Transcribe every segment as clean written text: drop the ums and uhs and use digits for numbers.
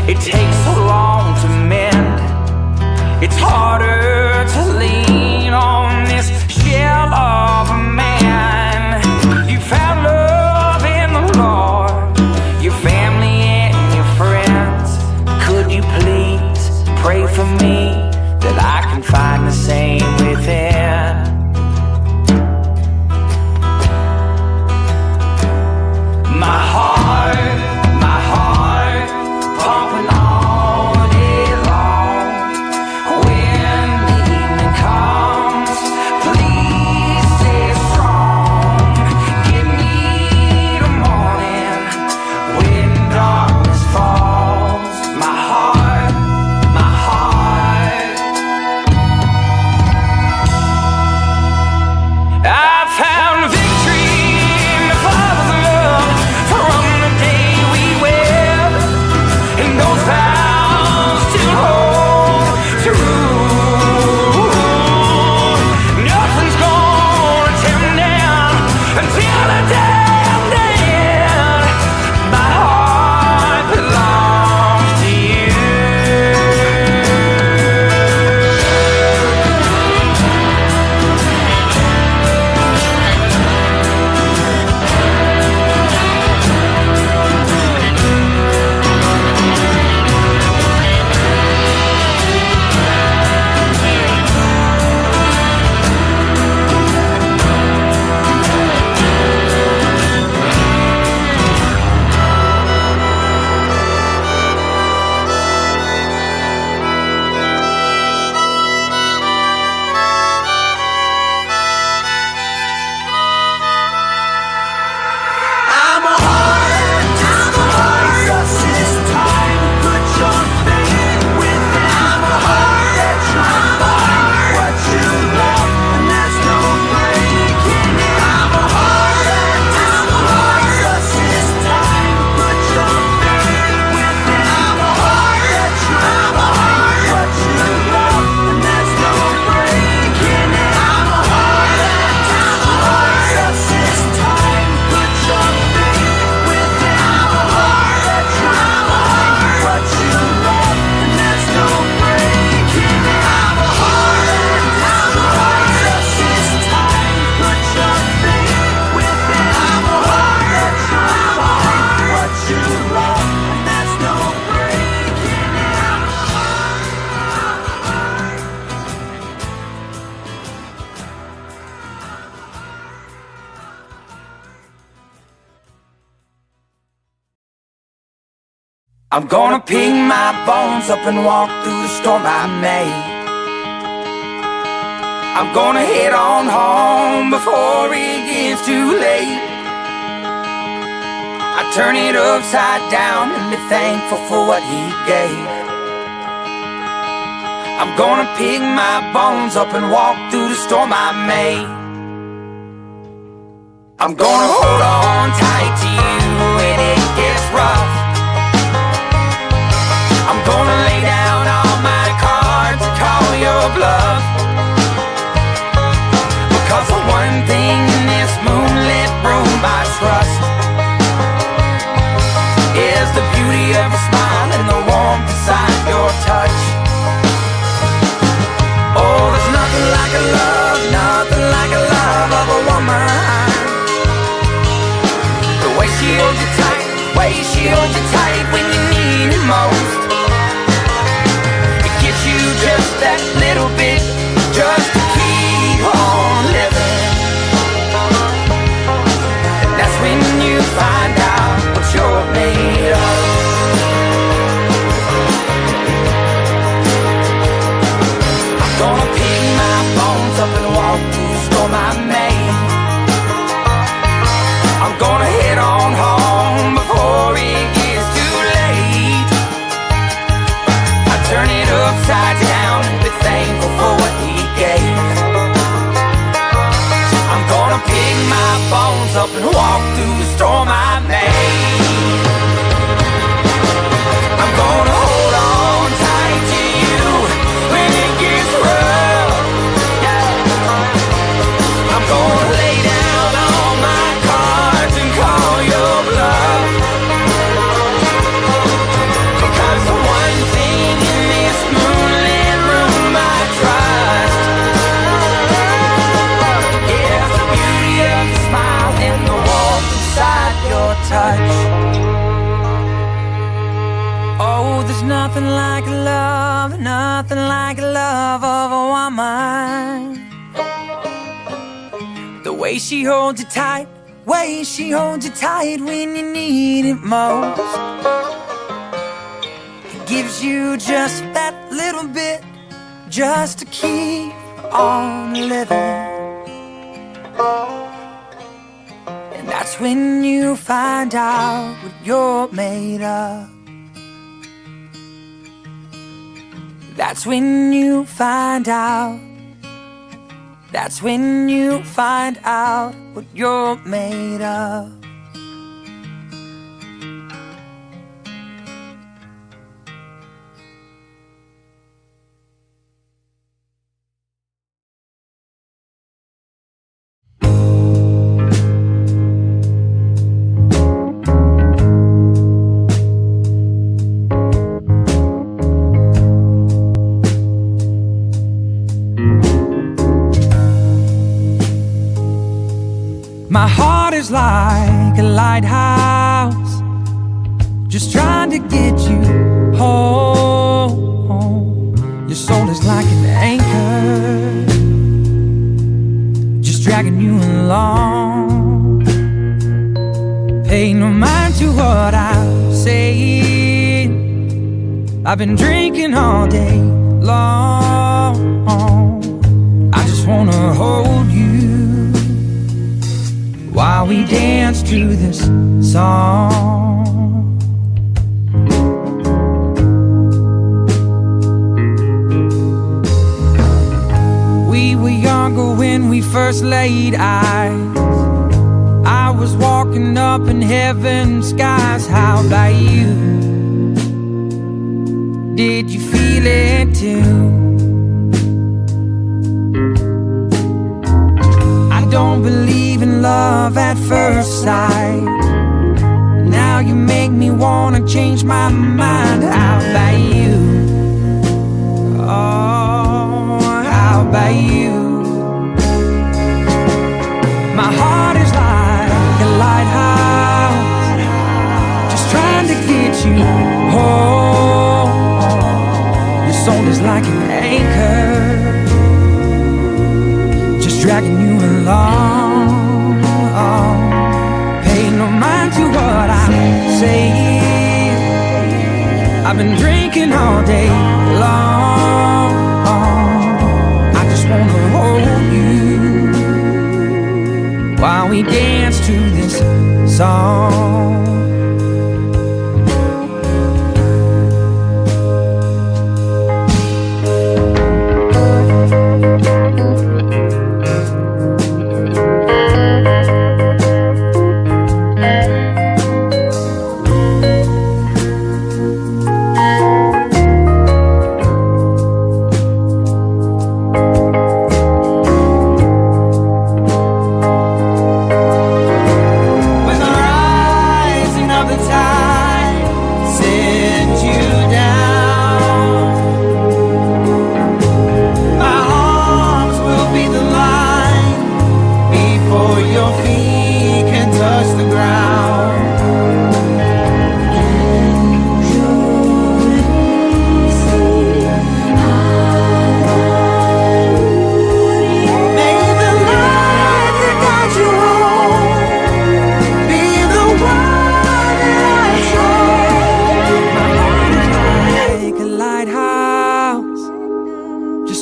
It takes so long to mend. It's harder to lean on this shell of a man. You found love in the Lord, your family and your friends. Could you please pray for me that I can find the same within? My heart pumping all day long. When the evening comes, please stay strong. Give me the morning when darkness falls. My heart I found victory in the Father's love from the day we wed, and those vows still hold true. Nothing's gonna tear me down until the day I'm dead. My heart belongs to you. I'm gonna pick my bones up and walk through the storm I made. I'm gonna head on home before it gets too late. I turn it upside down and be thankful for what He gave. I'm gonna pick my bones up and walk through the storm I made. I'm gonna hold on tight to you when it gets rough. I'm gonna lay down all my cards and call your bluff. Because the one thing in this moonlit room I trust is the beauty of your smile and the warmth inside your touch. Oh, there's nothing like a love, nothing like a love of a woman. The way she holds you tight, way she holds you tight when you need it most. You just that little bit, just to keep on living. And that's when you find out what you're made of. I'm gonna pick my bones up and walk through the storm I made. I'm gonna head on home before it gets too late. I turn it upside down and be thankful for what There's nothing like love of a woman. The way she holds you tight, when you need it most. It gives you just that little bit, just to keep on living. And that's when you find out what you're made of. That's when you find out. That's when you find out what you're made of. My heart is like a lighthouse, just trying to get you home. Your soul is like an anchor, just dragging you along. Pay no mind to what I'm saying. I've been drinking all day long. I just wanna hold you while we dance to this song. We were younger when we first laid eyes. I was walking up in heaven's skies. How about you? Did you feel it too? I don't believe in love at first sight. Now you make me wanna change my mind. How about you? Oh, how about you? My heart is like a lighthouse, just trying to get you home. Your soul is like an anchor, just dragging you along. Pay no mind to what I'm saying. I've been drinking all day long. I just wanna hold you while we dance to this song.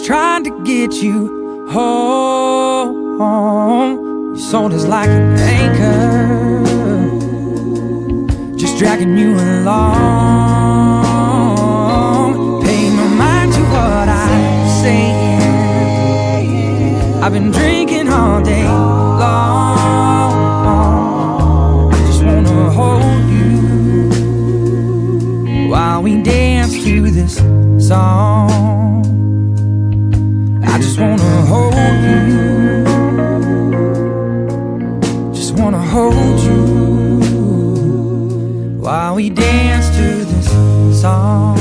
Trying to get you home. Your soul is like an anchor, just dragging you along. Pay no mind to what I'm saying. I've been drinking all day long. I just wanna hold you while we dance to this song. I just wanna hold you, just wanna hold you while we dance to this song.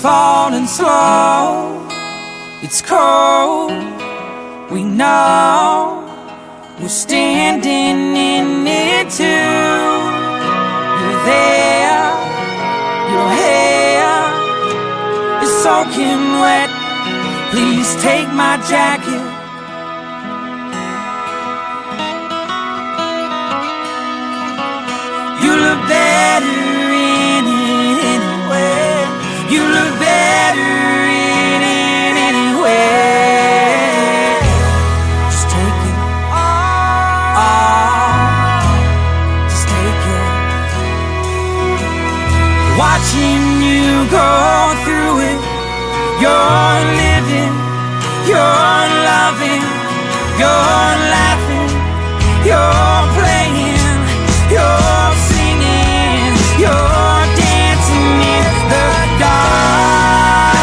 falling slow. It's cold, we know. We're standing in it too. You're there, your hair is soaking wet. Please take my jacket. You look better in it anyway. You look better in it anyway. Just take it. Just take it. Watching you go through it. You're living, you're loving, you're laughing, you're playing, you're singing, you're dancing in the dark.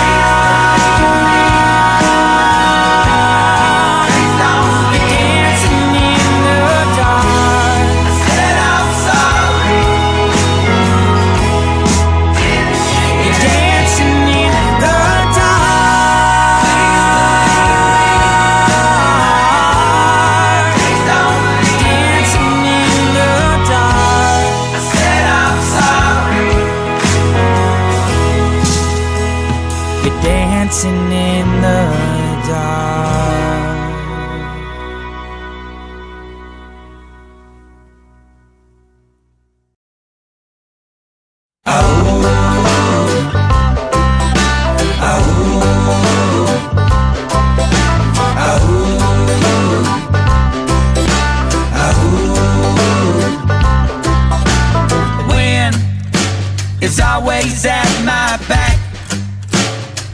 You're dancing in the dark. I said I'm sorry. You're dancing in the dancing in the dark. Wind is always at my back.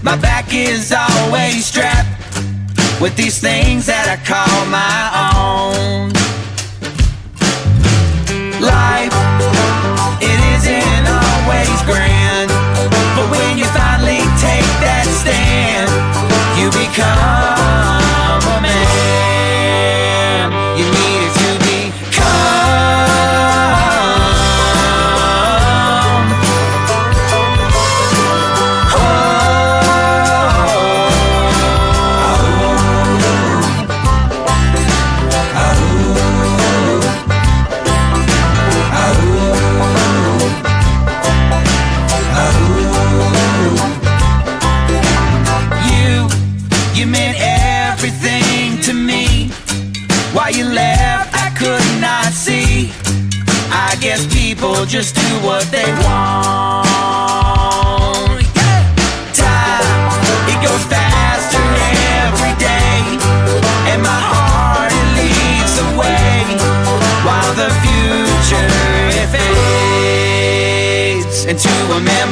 My back is always strapped with these things that I call my own. Life, it isn't always grand, but when you finally take that stand, you become a man. You needed to You meant everything to me. While you left, I could not see. I guess people just do what they want. Yeah. Time, it goes faster every day, and my heart, it leads the way, while the future, it fades into a memory.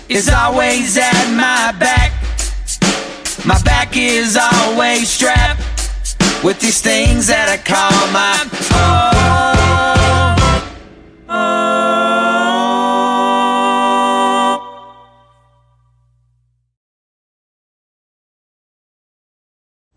Is always at my back. My back is always strapped with these things that I call my own.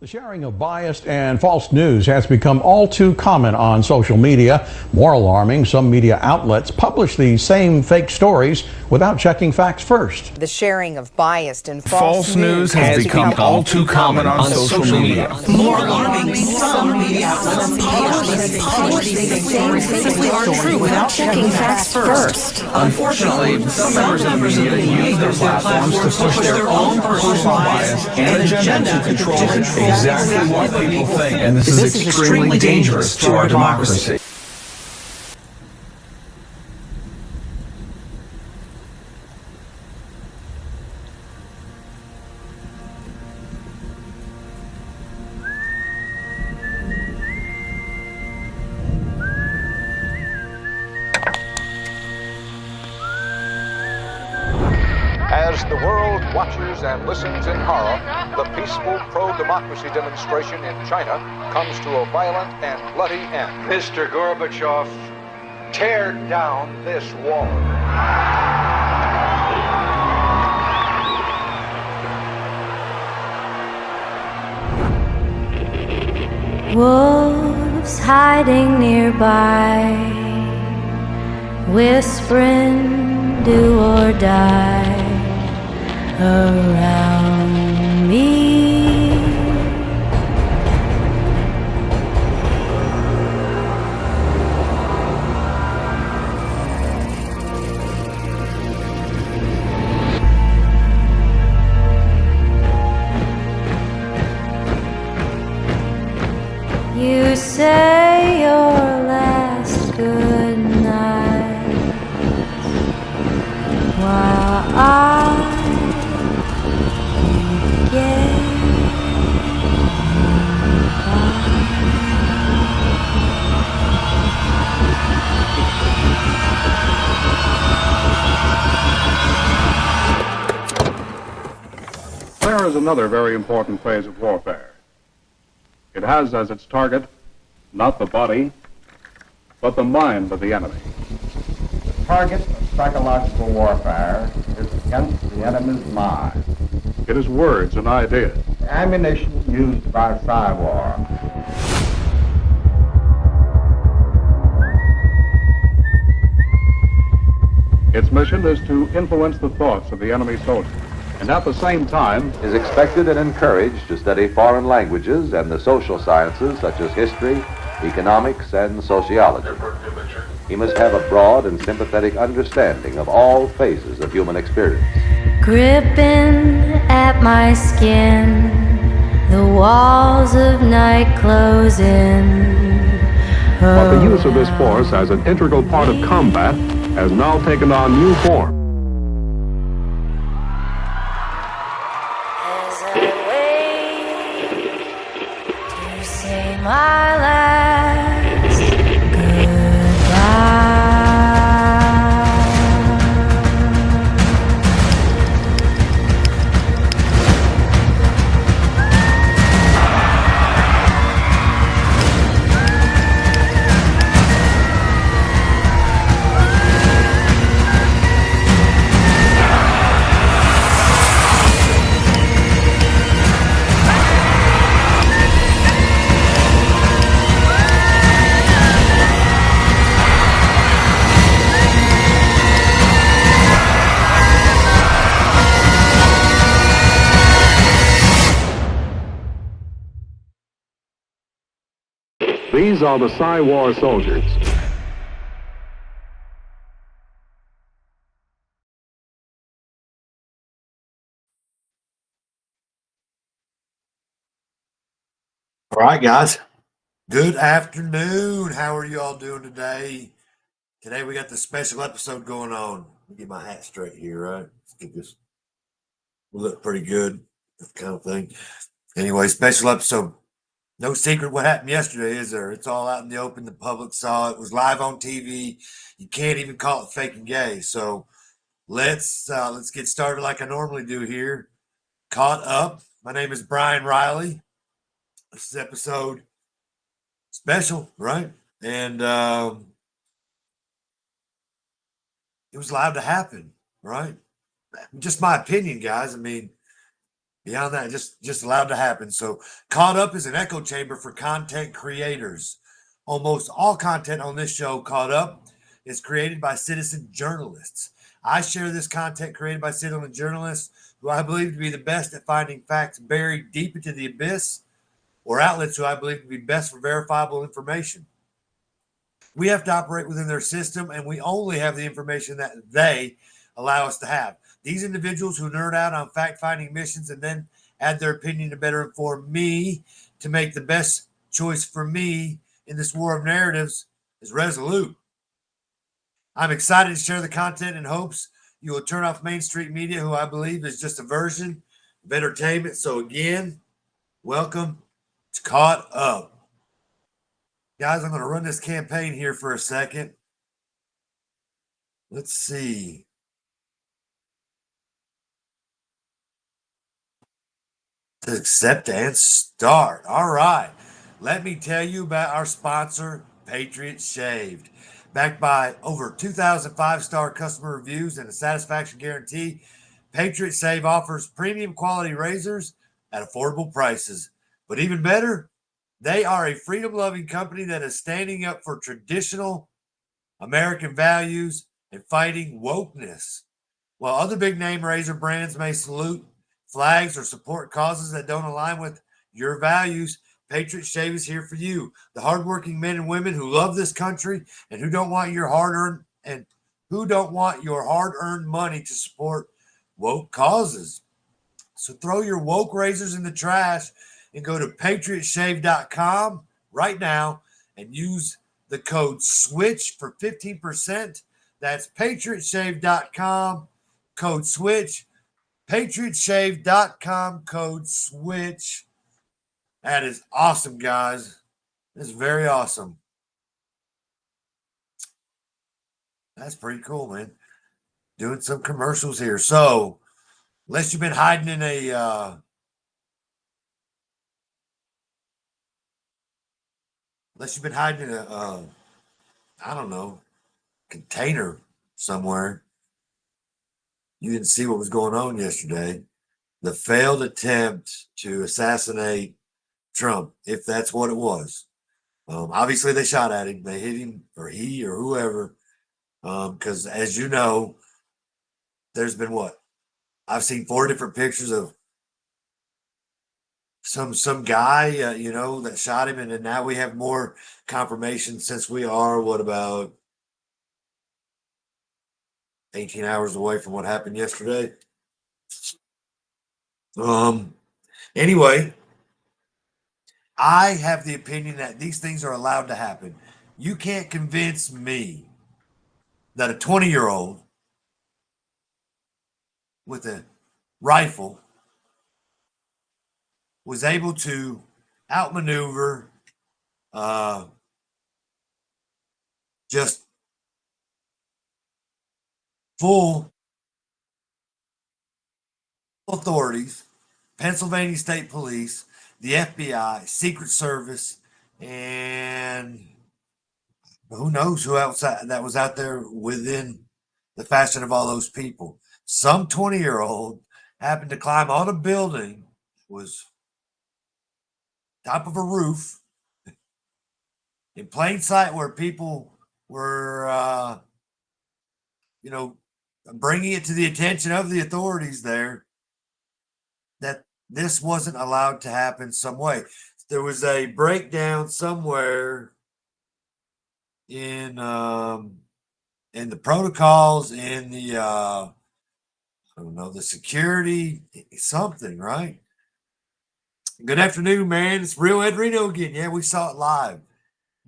The sharing of biased and false news has become all too common on social media. More alarming, some media outlets publish these same fake stories without checking facts first. The sharing of biased and false news has become all too common on social media. More alarming, some media outlets publish these stories simply aren't true without checking facts first. Unfortunately, some members of the media use their platforms to push their own personal bias and agenda to control exactly what people think, and this is extremely dangerous to our democracy. As the world watches and listens in horror, the peaceful pro-democracy demonstration in China comes to a violent and bloody end. Mr. Gorbachev, tear down this wall. Wolves hiding nearby, whispering do or die around me. You say your last good night while I get There is another very important phase of warfare. It has as its target not the body, but the mind of the enemy. The target of psychological warfare is against the enemy's mind. It is words and ideas. The ammunition used by Psywar. Its mission is to influence the thoughts of the enemy soldier, and at the same time is expected and encouraged to study foreign languages and the social sciences such as history, economics, and sociology. He must have a broad and sympathetic understanding of all phases of human experience. gripping at my skin, the walls of night closing. But the use of this force as an integral part of combat has now taken on new form. As I wait to say my last goodbye. These are the Psywar soldiers. All right, guys. Good afternoon. How are you all doing today? Today we got the special episode going on. Let me get my hat straight here, right? Let's get this. We look pretty good, that kind of thing. Anyway, special episode. No secret what happened yesterday, is there? It's all out in the open. The public saw it. It was live on TV. You can't even call it fake and gay. So let's get started like I normally do here. Caught Up. My name is Brian Riley. This is episode special, right? And it was allowed to happen, right? Just my opinion, guys. I mean, beyond that, just allowed to happen. So Caught Up is an echo chamber for content creators. Almost all content on this show, Caught Up, is created by citizen journalists. I share this content created by citizen journalists who I believe to be the best at finding facts buried deep into the abyss, or outlets who I believe to be best for verifiable information. We have to operate within their system, and we only have the information that they allow us to have. These individuals who nerd out on fact-finding missions and then add their opinion to better inform me to make the best choice for me in this war of narratives is Resolute. I'm excited to share the content in hopes you will turn off Main Street Media, who I believe is just a version of entertainment. So again, welcome to Caught Up. Guys, I'm going to run this campaign here for a second. Let's see. accept and start. All right. Let me tell you about our sponsor, Patriot Shaved. Backed by over 2,000 5-star customer reviews and a satisfaction guarantee, Patriot Shave offers premium quality razors at affordable prices. But even better, they are a freedom-loving company that is standing up for traditional American values and fighting wokeness. While other big-name razor brands may salute flags or support causes that don't align with your values, Patriot Shave is here for you, the hardworking men and women who love this country and who don't want your hard-earned money to support woke causes. So throw your woke razors in the trash and go to patriotshave.com right now and use the code SWITCH for 15%. That's patriotshave.com, code SWITCH. patriotshave.com, code SWITCH. That is awesome, guys. It's very awesome. That's pretty cool, man. Doing some commercials here. So, unless you've been hiding in a I don't know, container somewhere, you didn't see what was going on yesterday. The failed attempt to assassinate Trump, if that's what it was. Obviously, they shot at him. They hit him, or he, or whoever. Because as you know, there's been what? I've seen 4 different pictures of some guy, that shot him, and then now we have more confirmation since we are about 18 hours away from what happened yesterday. Anyway, I have the opinion that these things are allowed to happen. You can't convince me that a 20-year-old with a rifle was able to outmaneuver just full authorities, Pennsylvania State Police, the FBI, Secret Service, and who knows who else that was out there within the fashion of all those people. Some 20-year-old happened to climb on a building, was top of a roof, in plain sight where people were, bringing it to the attention of the authorities there that this wasn't allowed to happen some way. There was a breakdown somewhere in the protocols, in the the security, something, right? Good afternoon, man. It's Real Ed Reno again. Yeah, we saw it live.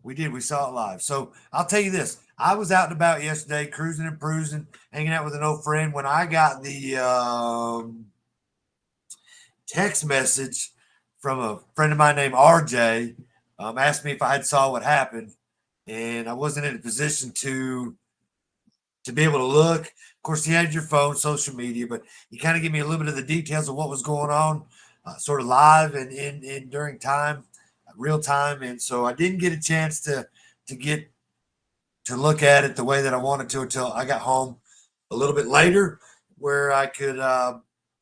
We did. We saw it live. So I'll tell you this. I was out and about yesterday, cruising and cruising, hanging out with an old friend, when I got the text message from a friend of mine named RJ, asked me if I had saw what happened, and I wasn't in a position to be able to look. Of course, he had your phone, social media, but he kind of gave me a little bit of the details of what was going on, sort of live and in during time, real time, and so I didn't get a chance to look at it the way that I wanted to until I got home a little bit later, where I could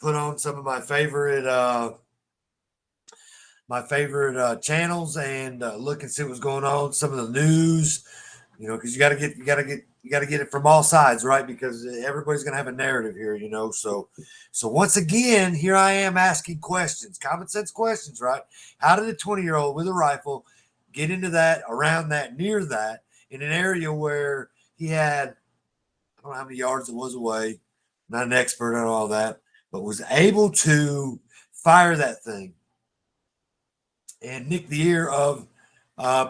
put on some of my favorite channels and look and see what was going on, some of the news, because you got to get it from all sides, right? Because everybody's going to have a narrative here, So once again, here I am asking questions, common sense questions, right? How did a 20-year-old with a rifle get into that, around that, near that, in an area where he had, I don't know how many yards it was away, not an expert on all that, but was able to fire that thing and nick the ear of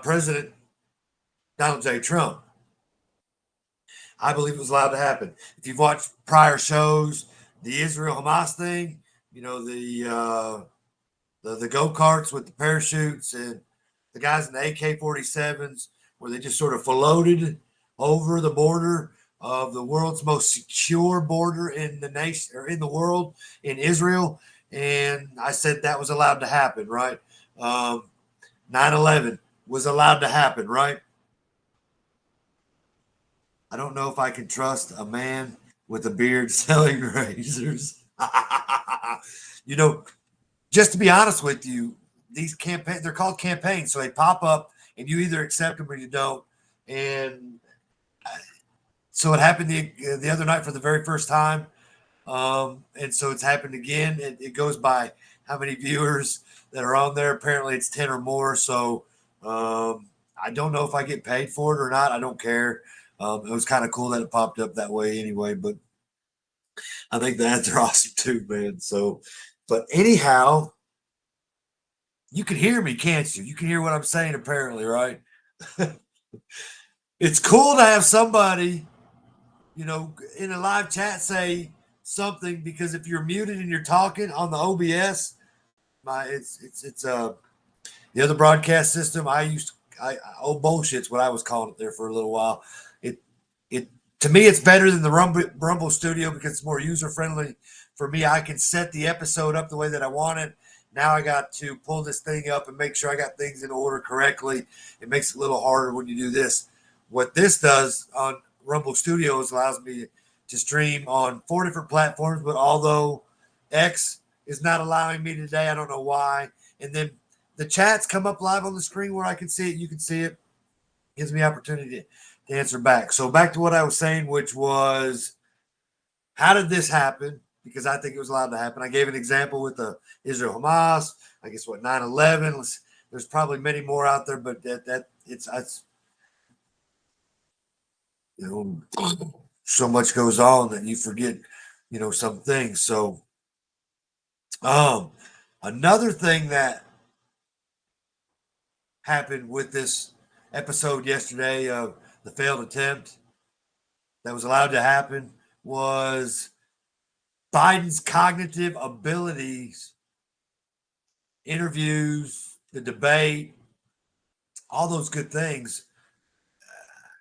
President Donald J. Trump? I believe it was allowed to happen. If you've watched prior shows, the Israel-Hamas thing, the go-karts with the parachutes and the guys in the AK-47s, where they just sort of floated over the border of the world's most secure border in the nation, or in the world, in Israel, and I said that was allowed to happen, right? 9/11 was allowed to happen, right? I don't know if I can trust a man with a beard selling razors. You know, just to be honest with you, these campaigns, they're called campaigns. So they pop up and you either accept them or you don't. And so it happened the other night for the very first time. And so it's happened again. It goes by how many viewers that are on there. Apparently it's 10 or more. So I don't know if I get paid for it or not. I don't care. It was kind of cool that it popped up that way anyway, but I think the ads are awesome too, man. So, but anyhow, you can hear me, can't you? You can hear what I'm saying, apparently, right? It's cool to have somebody, you know, in a live chat say something, because if you're muted and you're talking on the OBS, it's the other broadcast system I old bullshit's what I was calling it there for a little while. It to me, it's better than the Rumble Studio because it's more user friendly for me. I can set the episode up the way that I want it. Now I got to pull this thing up and make sure I got things in order correctly. It makes it a little harder when you do this. What this does on Rumble Studios allows me to stream on 4 different platforms, but although X is not allowing me today, I don't know why. And then the chats come up live on the screen where I can see it. You can see it. Gives me opportunity to answer back. So back to what I was saying, which was, how did this happen? Because I think it was allowed to happen. I gave an example with the Israel Hamas. I guess 9/11. There's probably many more out there, but it's you know, so much goes on that you forget, you know, some things. So another thing that happened with this episode yesterday of the failed attempt that was allowed to happen was Biden's cognitive abilities, interviews, the debate, all those good things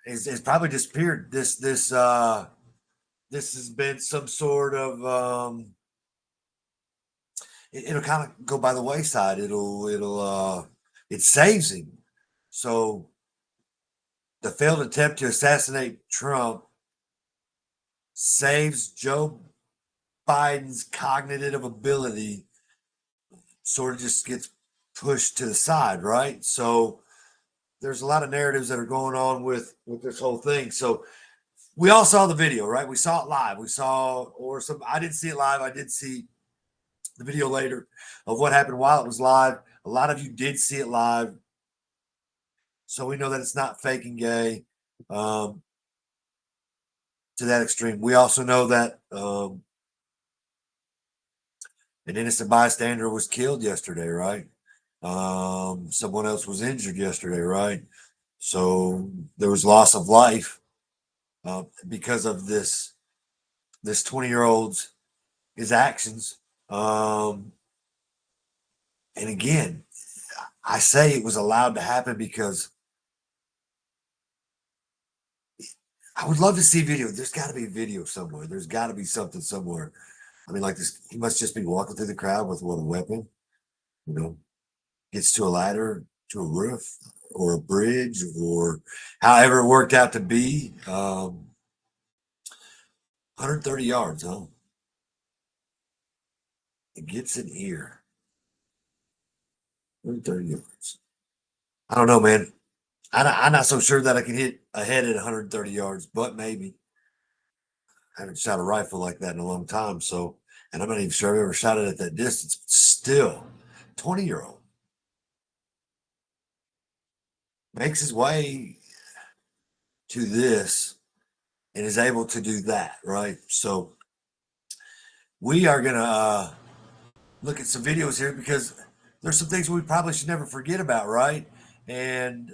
has probably disappeared. This has been some sort of it'll kind of go by the wayside. It saves him. So the failed attempt to assassinate Trump saves Joe Biden's cognitive ability, sort of just gets pushed to the side, right? So there's a lot of narratives that are going on with this whole thing. So we all saw the video, right? We saw it live. I didn't see it live. I did see the video later of what happened while it was live. A lot of you did see it live. So we know that it's not fake and gay to that extreme. We also know that an innocent bystander was killed yesterday, right? Someone else was injured yesterday, right? So there was loss of life because of this 20-year-old's his actions. And again, I say it was allowed to happen because I would love to see video. There's got to be video somewhere. There's got to be something somewhere. I mean, like this, he must just be walking through the crowd with a weapon, you know, gets to a ladder, to a roof or a bridge or however it worked out to be. 130 yards, huh? It gets an ear. 130 yards. I don't know, man. I'm not so sure that I can hit a head at 130 yards, but maybe. I haven't shot a rifle like that in a long time, so, and I'm not even sure I've ever shot it at that distance, but still, 20-year-old makes his way to this and is able to do that, right? So we are going to look at some videos here because there's some things we probably should never forget about, right? And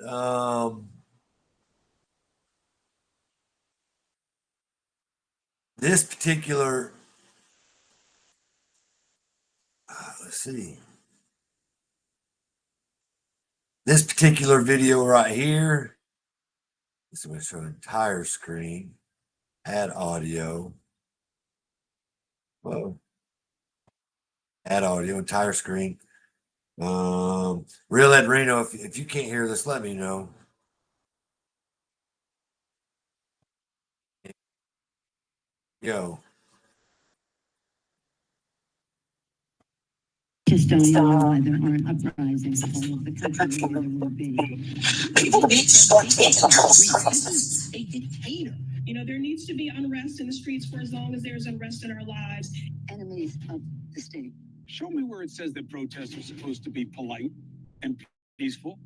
this particular, let's see, this particular video right here, this is going to show an entire screen, add audio. Whoa. Add audio, entire screen. Real Ed Reno, if you can't hear this, let me know. Yo. Just don't know why there aren't uprisings all over the country where there will be. People need to start taking control. A dictator. You know, there needs to be unrest in the streets for as long as there's unrest in our lives. Enemies of the state. Show me where it says that protests are supposed to be polite and peaceful.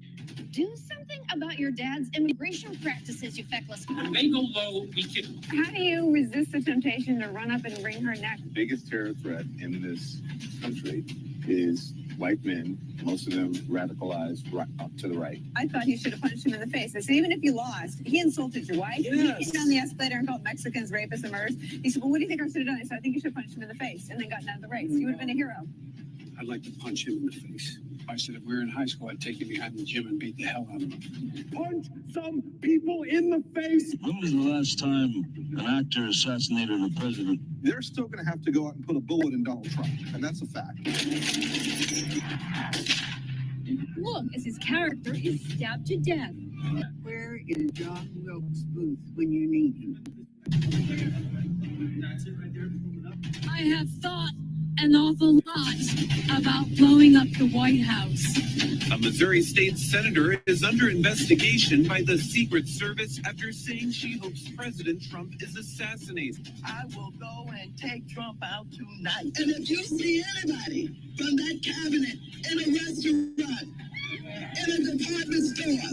Do something about your dad's immigration practices, you feckless. When they go low, we can. How do you resist the temptation to run up and wring her neck? The biggest terror threat in this country is white men, most of them radicalized right up to the right. I thought he should have punched him in the face. I said, even if you lost, he insulted your wife. Yes. He came down the escalator and called Mexicans rapists and murderers. He said, well, what do you think I should have done? I said, I think you should have punched him in the face and then gotten out of the race. You would have been a hero. I'd like to punch him in the face. I said, if we were in high school, I'd take him behind the gym and beat the hell out of him. Punch some people in the face. When was the last time an actor assassinated a president? They're still going to have to go out and put a bullet in Donald Trump, and that's a fact. Look, as his character is stabbed to death. Where is John Wilkes Booth when you need him? I have thought an awful lot about blowing up the White House. A Missouri state senator is under investigation by the Secret Service after saying she hopes President Trump is assassinated. I will go and take Trump out tonight. And if you see anybody from that cabinet in a restaurant, in a department store,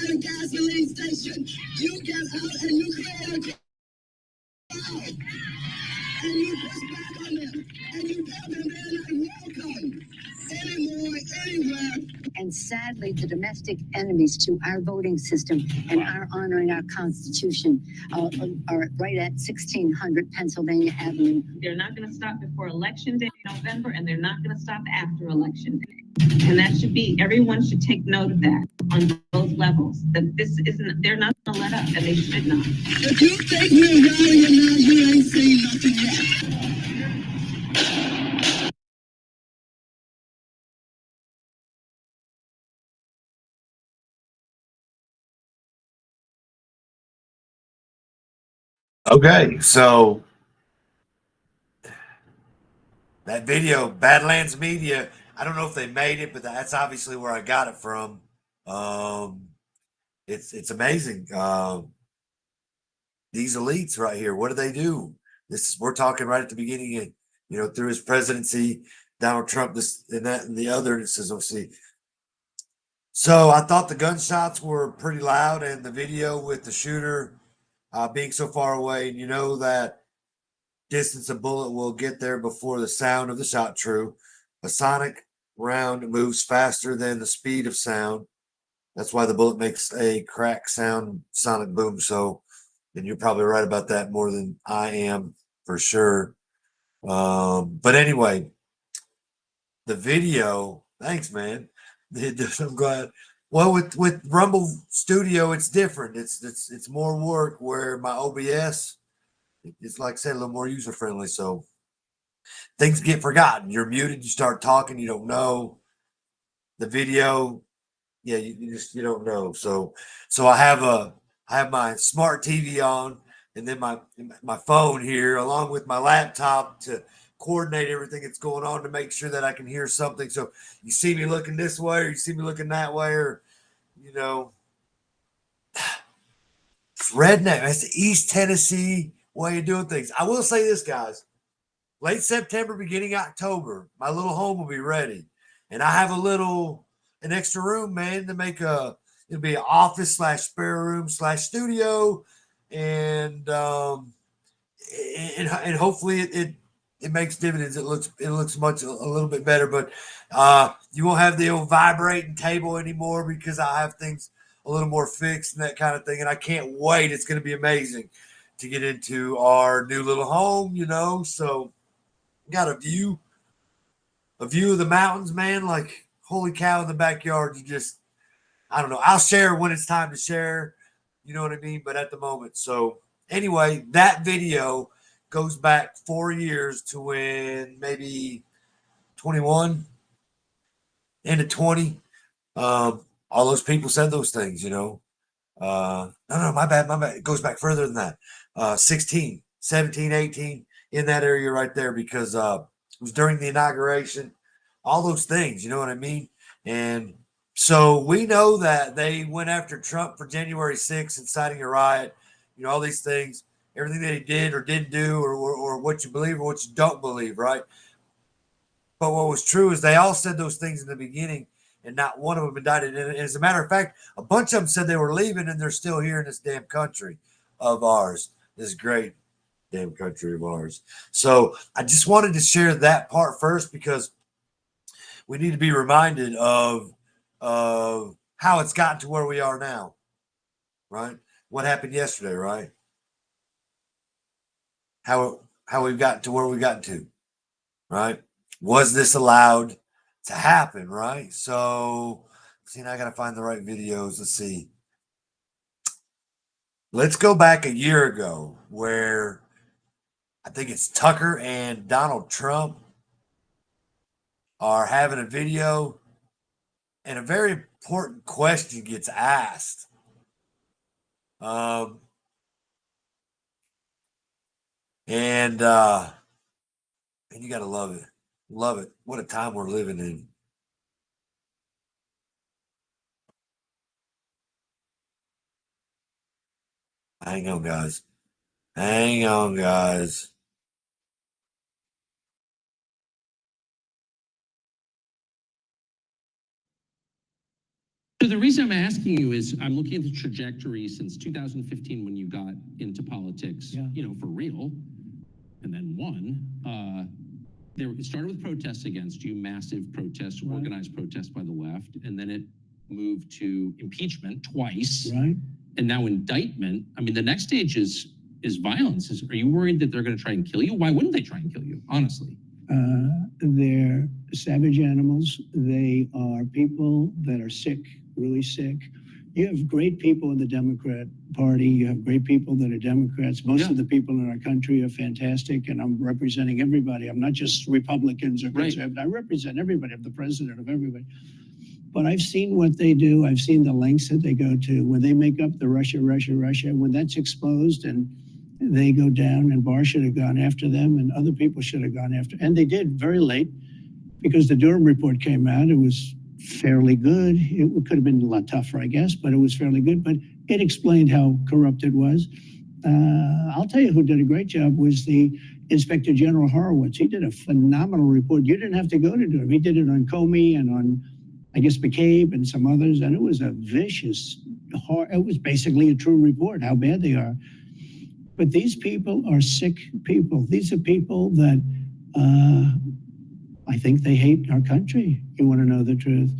at a gasoline station, you get out and you create a crowd. And you push back on them. And you tell them they're not welcome anymore, anywhere. And sadly, the domestic enemies to our voting system and our honoring our Constitution are right at 1600 Pennsylvania Avenue. They're not going to stop before Election Day in November, and they're not going to stop after Election Day. And that should be, everyone should take note of that on both levels, that this isn't, they're not going to let up, and they should not. If you think we're rallying now, you ain't seen nothing yet. Okay, so that video, Badlands Media, I don't know if they made it, but that's obviously where I got it from. It's amazing. These elites right here, what do they do? We're talking right at the beginning, and through his presidency, Donald Trump, this and that and the other. It says, let's see. So I thought the gunshots were pretty loud, and the video with the shooter being so far away, and you know that distance a bullet will get there before the sound of the shot. True, a sonic round moves faster than the speed of sound. That's why the bullet makes a crack sound, sonic boom. So, and you're probably right about that more than I am for sure. But anyway, the video. Thanks, man. I'm glad. Well, with Rumble Studio, it's different. It's more work. Where my OBS, it's like I said, a little more user friendly. So things get forgotten. You're muted. You start talking. You don't know the video. Yeah, you don't know. So I have my smart TV on, and then my phone here, along with my laptop to coordinate everything that's going on to make sure that I can hear something. So you see me looking this way, or you see me looking that way, or it's redneck. That's the East Tennessee way of doing things. I will say this, guys. Late September, beginning October, my little home will be ready. And I have an extra room, man, to make it'll be an office / spare room / studio. And hopefully it makes dividends. It looks a little bit better, but you won't have the old vibrating table anymore because I have things a little more fixed and that kind of thing. And I can't wait. It's going to be amazing to get into our new little home, So got a view of the mountains, man. Like, holy cow, in the backyard. I don't know. I'll share when it's time to share. You know what I mean? But at the moment. So anyway, that video goes back 4 years to when maybe 21, end of 20. All those people said those things, you know. No, my bad. It goes back further than that. 16, 17, 18, in that area right there, because it was during the inauguration, all those things, you know what I mean? And so we know that they went after Trump for January 6th, inciting a riot, you know, all these things, everything that he did or didn't do, or what you believe or what you don't believe, right? But what was true is they all said those things in the beginning, and not one of them indicted. And as a matter of fact, a bunch of them said they were leaving, and they're still here in this damn country of ours, this great damn country of ours. So I just wanted to share that part first, because we need to be reminded of how it's gotten to where we are now, right? What happened yesterday, right? How we've gotten to where we've gotten to, right? Was this allowed to happen, right? So, see, now I got to find the right videos. Let's see. Let's go back a year ago where I think it's Tucker and Donald Trump are having a video, and a very important question gets asked. And you got to love it. Love it. What a time we're living in. Hang on, guys. Hang on, guys. So the reason I'm asking you is I'm looking at the trajectory since 2015 when you got into politics, you know, for real, and then won. It started with protests against you, massive protests, organized protests by the left, and then it moved to impeachment twice, and now indictment. I mean, the next stage is violence. Are you worried that they're going to try and kill you? Why wouldn't they try and kill you, honestly? They're savage animals. They are people that are sick, really sick. You have great people in the Democrat Party. You have great people that are Democrats. Most of the people in our country are fantastic, and I'm representing everybody. I'm not just Republicans or conservatives. I represent everybody. I'm the president of everybody. But I've seen what they do. I've seen the lengths that they go to when they make up the Russia. When that's exposed and they go down, and Barr should have gone after them, and other people should have gone after, and they did very late, because the Durham report came out. It was fairly good. It could have been a lot tougher, I guess, but it was fairly good. But it explained how corrupt it was. I'll tell you who did a great job was the Inspector General Horowitz. He did a phenomenal report. You didn't have to go to Durham. He did it on Comey and on, I guess, McCabe and some others, and it was a vicious, it was basically a true report, how bad they are. But these people are sick people. These are people that I think they hate our country. You want to know the truth.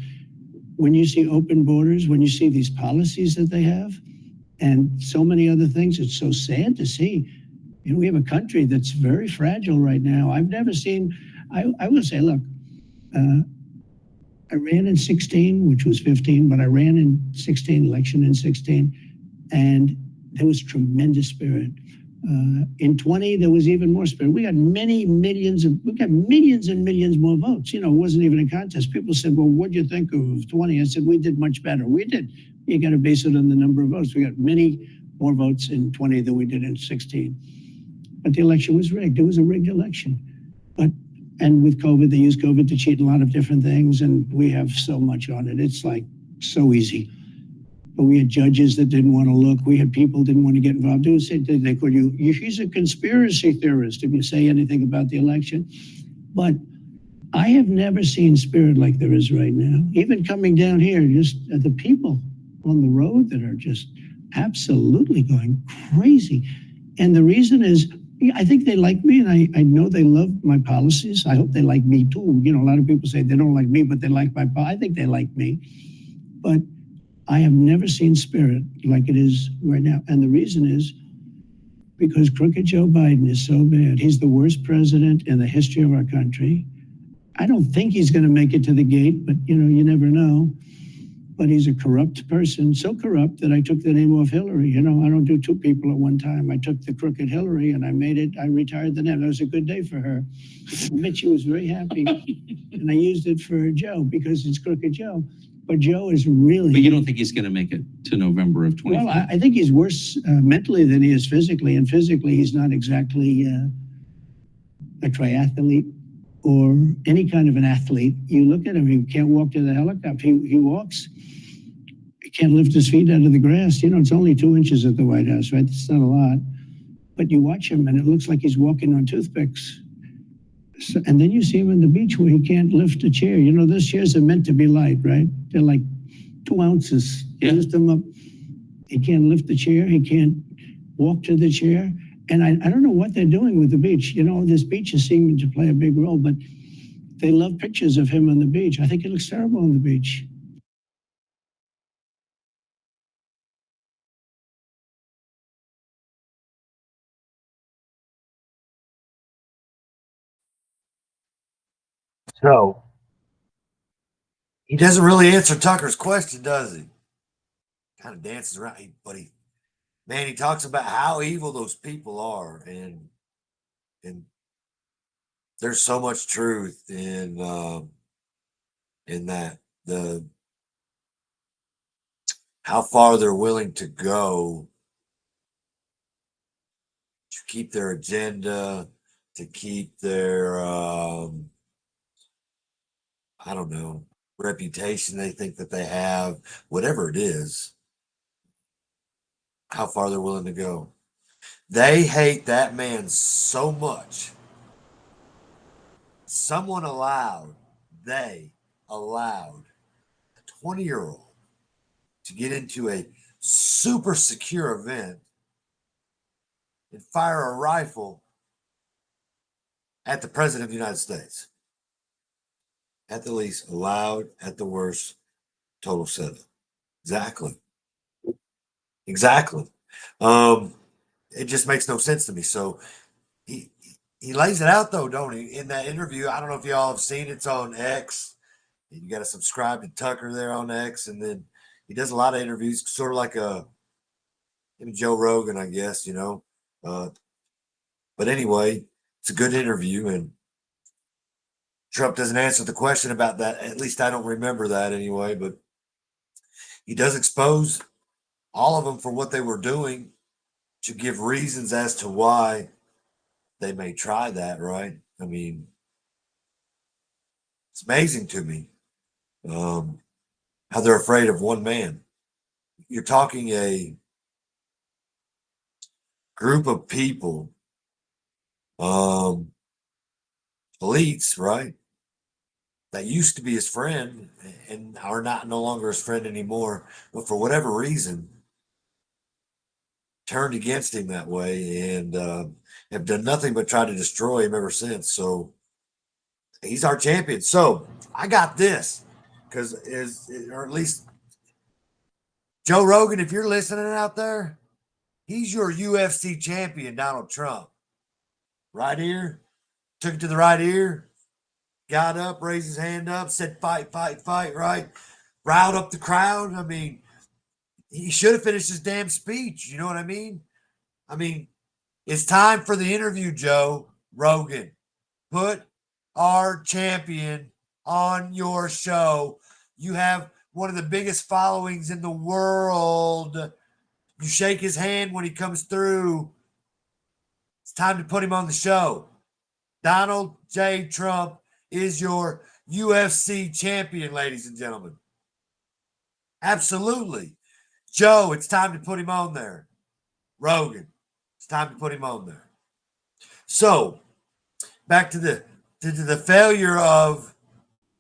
When you see open borders, when you see these policies that they have, and so many other things, it's so sad to see. You know, we have a country that's very fragile right now. I've never seen, I will say, look, I ran in 16, which was 15, but I ran in 16, election in 16, and there was tremendous spirit. In 20, there was even more spirit. We got millions and millions more votes. You know, it wasn't even a contest. People said, well, what do you think of 20? I said, we did much better. We did. You got to base it on the number of votes. We got many more votes in 20 than we did in 16. But the election was rigged. It was a rigged election. And with COVID, they used COVID to cheat a lot of different things, and we have so much on it. It's like so easy. But we had judges that didn't want to look. We had people who didn't want to get involved. They called you, he's a conspiracy theorist if you say anything about the election. But I have never seen spirit like there is right now. Even coming down here, just the people on the road that are just absolutely going crazy. And the reason is, I think they like me, and I know they love my policies. I hope they like me too. You know, a lot of people say they don't like me, but they like my policies. I think they like me. But I have never seen spirit like it is right now. And the reason is because crooked Joe Biden is so bad. He's the worst president in the history of our country. I don't think he's going to make it to the gate, but, you know, you never know. but he's a corrupt person, so corrupt that I took the name off Hillary. You know, I don't do two people at one time. I took the crooked Hillary and I retired the name. That was a good day for her. I bet she was very happy. And I used it for Joe because it's Crooked Joe. But Joe is really... But you don't think he's going to make it to November of 25? Well, I think he's worse mentally than he is physically. And physically, he's not exactly a triathlete or any kind of an athlete. You look at him, he can't walk to the helicopter. He walks. He can't lift his feet out of the grass. You know, it's only 2 inches at the White House, right? It's not a lot. But you watch him and it looks like he's walking on toothpicks. So, and then you see him on the beach where he can't lift a chair. You know, those chairs are meant to be light, right? They're like 2 ounces. You lift them up. He can't lift the chair. He can't walk to the chair. And I don't know what they're doing with the beach. You know, this beach is seeming to play a big role, but they love pictures of him on the beach. I think it looks terrible on the beach. So he doesn't really answer Tucker's question, does he? Kind of dances around, but he talks about how evil those people are, and there's so much truth in that, the how far they're willing to go to keep their agenda, to keep their I don't know, reputation they think that they have, whatever it is, how far they're willing to go. They hate that man so much. They allowed a 20-year-old to get into a super secure event and fire a rifle at the President of the United States. At the least, allowed; at the worst, total setup. Exactly. It just makes no sense to me. So he lays it out, though, don't he? In that interview, I don't know if y'all have seen it. It's on X. You got to subscribe to Tucker there on X, and then he does a lot of interviews, sort of like Joe Rogan, I guess, you know. But anyway, it's a good interview, and Trump doesn't answer the question about that. At least I don't remember that anyway, but he does expose all of them for what they were doing, to give reasons as to why they may try that, right? I mean, it's amazing to me how they're afraid of one man. You're talking a group of people, elites, right, that used to be his friend and are no longer his friend anymore, but for whatever reason turned against him that way, and have done nothing but try to destroy him ever since. So he's our champion. So I got this, because or at least Joe Rogan, if you're listening out there, he's your UFC champion, Donald Trump. Right ear, took it to the right ear, got up, raised his hand up, said fight, fight, fight, right? Riled up the crowd. I mean, he should have finished his damn speech. You know what I mean? I mean, it's time for the interview, Joe Rogan. Put our champion on your show. You have one of the biggest followings in the world. You shake his hand when he comes through. It's time to put him on the show. Donald J. Trump is your UFC champion, ladies and gentlemen. Absolutely. Joe, it's time to put him on there. Rogan, it's time to put him on there. So, back to the failure of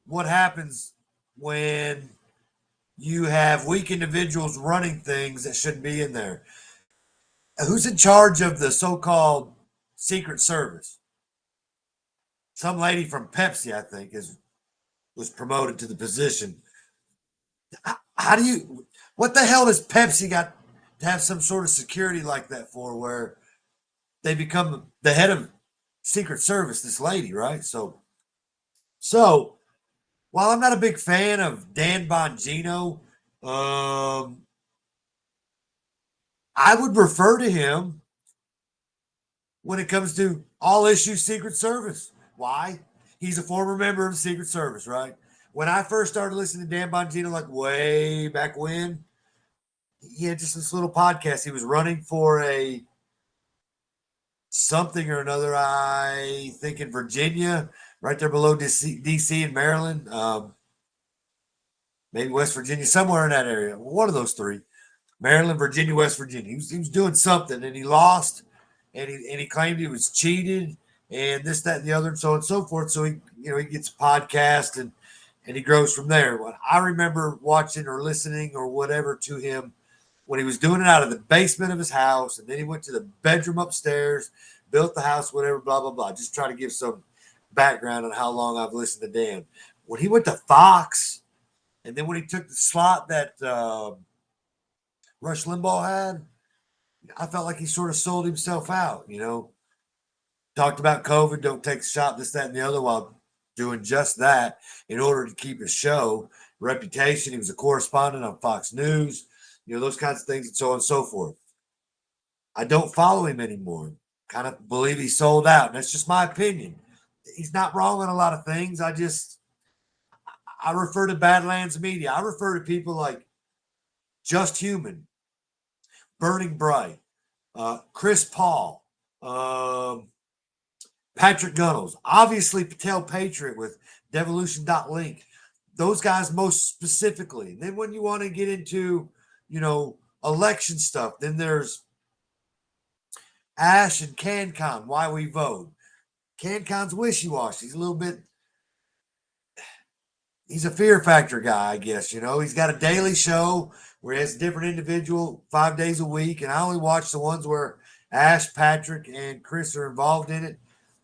what happens when you have weak individuals running things that shouldn't be in there. Who's in charge of the so-called Secret Service? Some lady from Pepsi, I think, was promoted to the position. What the hell does Pepsi got to have some sort of security like that for, where they become the head of Secret Service, this lady, right? So while I'm not a big fan of Dan Bongino I would refer to him when it comes to all issues Secret Service. Why? He's a former member of the Secret Service, right? When I first started listening to Dan Bongino, like way back when, he had just this little podcast. He was running for a something or another, I think in Virginia, right there below DC and Maryland, maybe West Virginia, somewhere in that area. One of those three. Maryland, Virginia, West Virginia. He was doing something, and he lost, and he claimed he was cheated, and this, that, and the other, and so on and so forth. So he gets a podcast, and he grows from there. I remember watching or listening or whatever to him when he was doing it out of the basement of his house, and then he went to the bedroom upstairs, built the house, whatever, blah, blah, blah. Just try to give some background on how long I've listened to Dan. When he went to Fox, and then when he took the slot that Rush Limbaugh had, I felt like he sort of sold himself out, talked about COVID, don't take a shot, this, that, and the other, while doing just that in order to keep his show reputation. He was a correspondent on Fox News, those kinds of things, and so on and so forth. I don't follow him anymore. Kind of believe he sold out, and that's just my opinion. He's not wrong on a lot of things. I refer to Badlands Media. I refer to people like Just Human, Burning Bright, Chris Paul, Patrick Gunnels, obviously Patel Patriot with Devolution.link. Those guys most specifically. And then when you want to get into, election stuff, then there's Ash and CanCon, Why We Vote. CanCon's wishy-washy. He's a little bit, he's a fear factor guy, I guess, He's got a daily show where he has a different individual 5 days a week, and I only watch the ones where Ash, Patrick, and Chris are involved in it.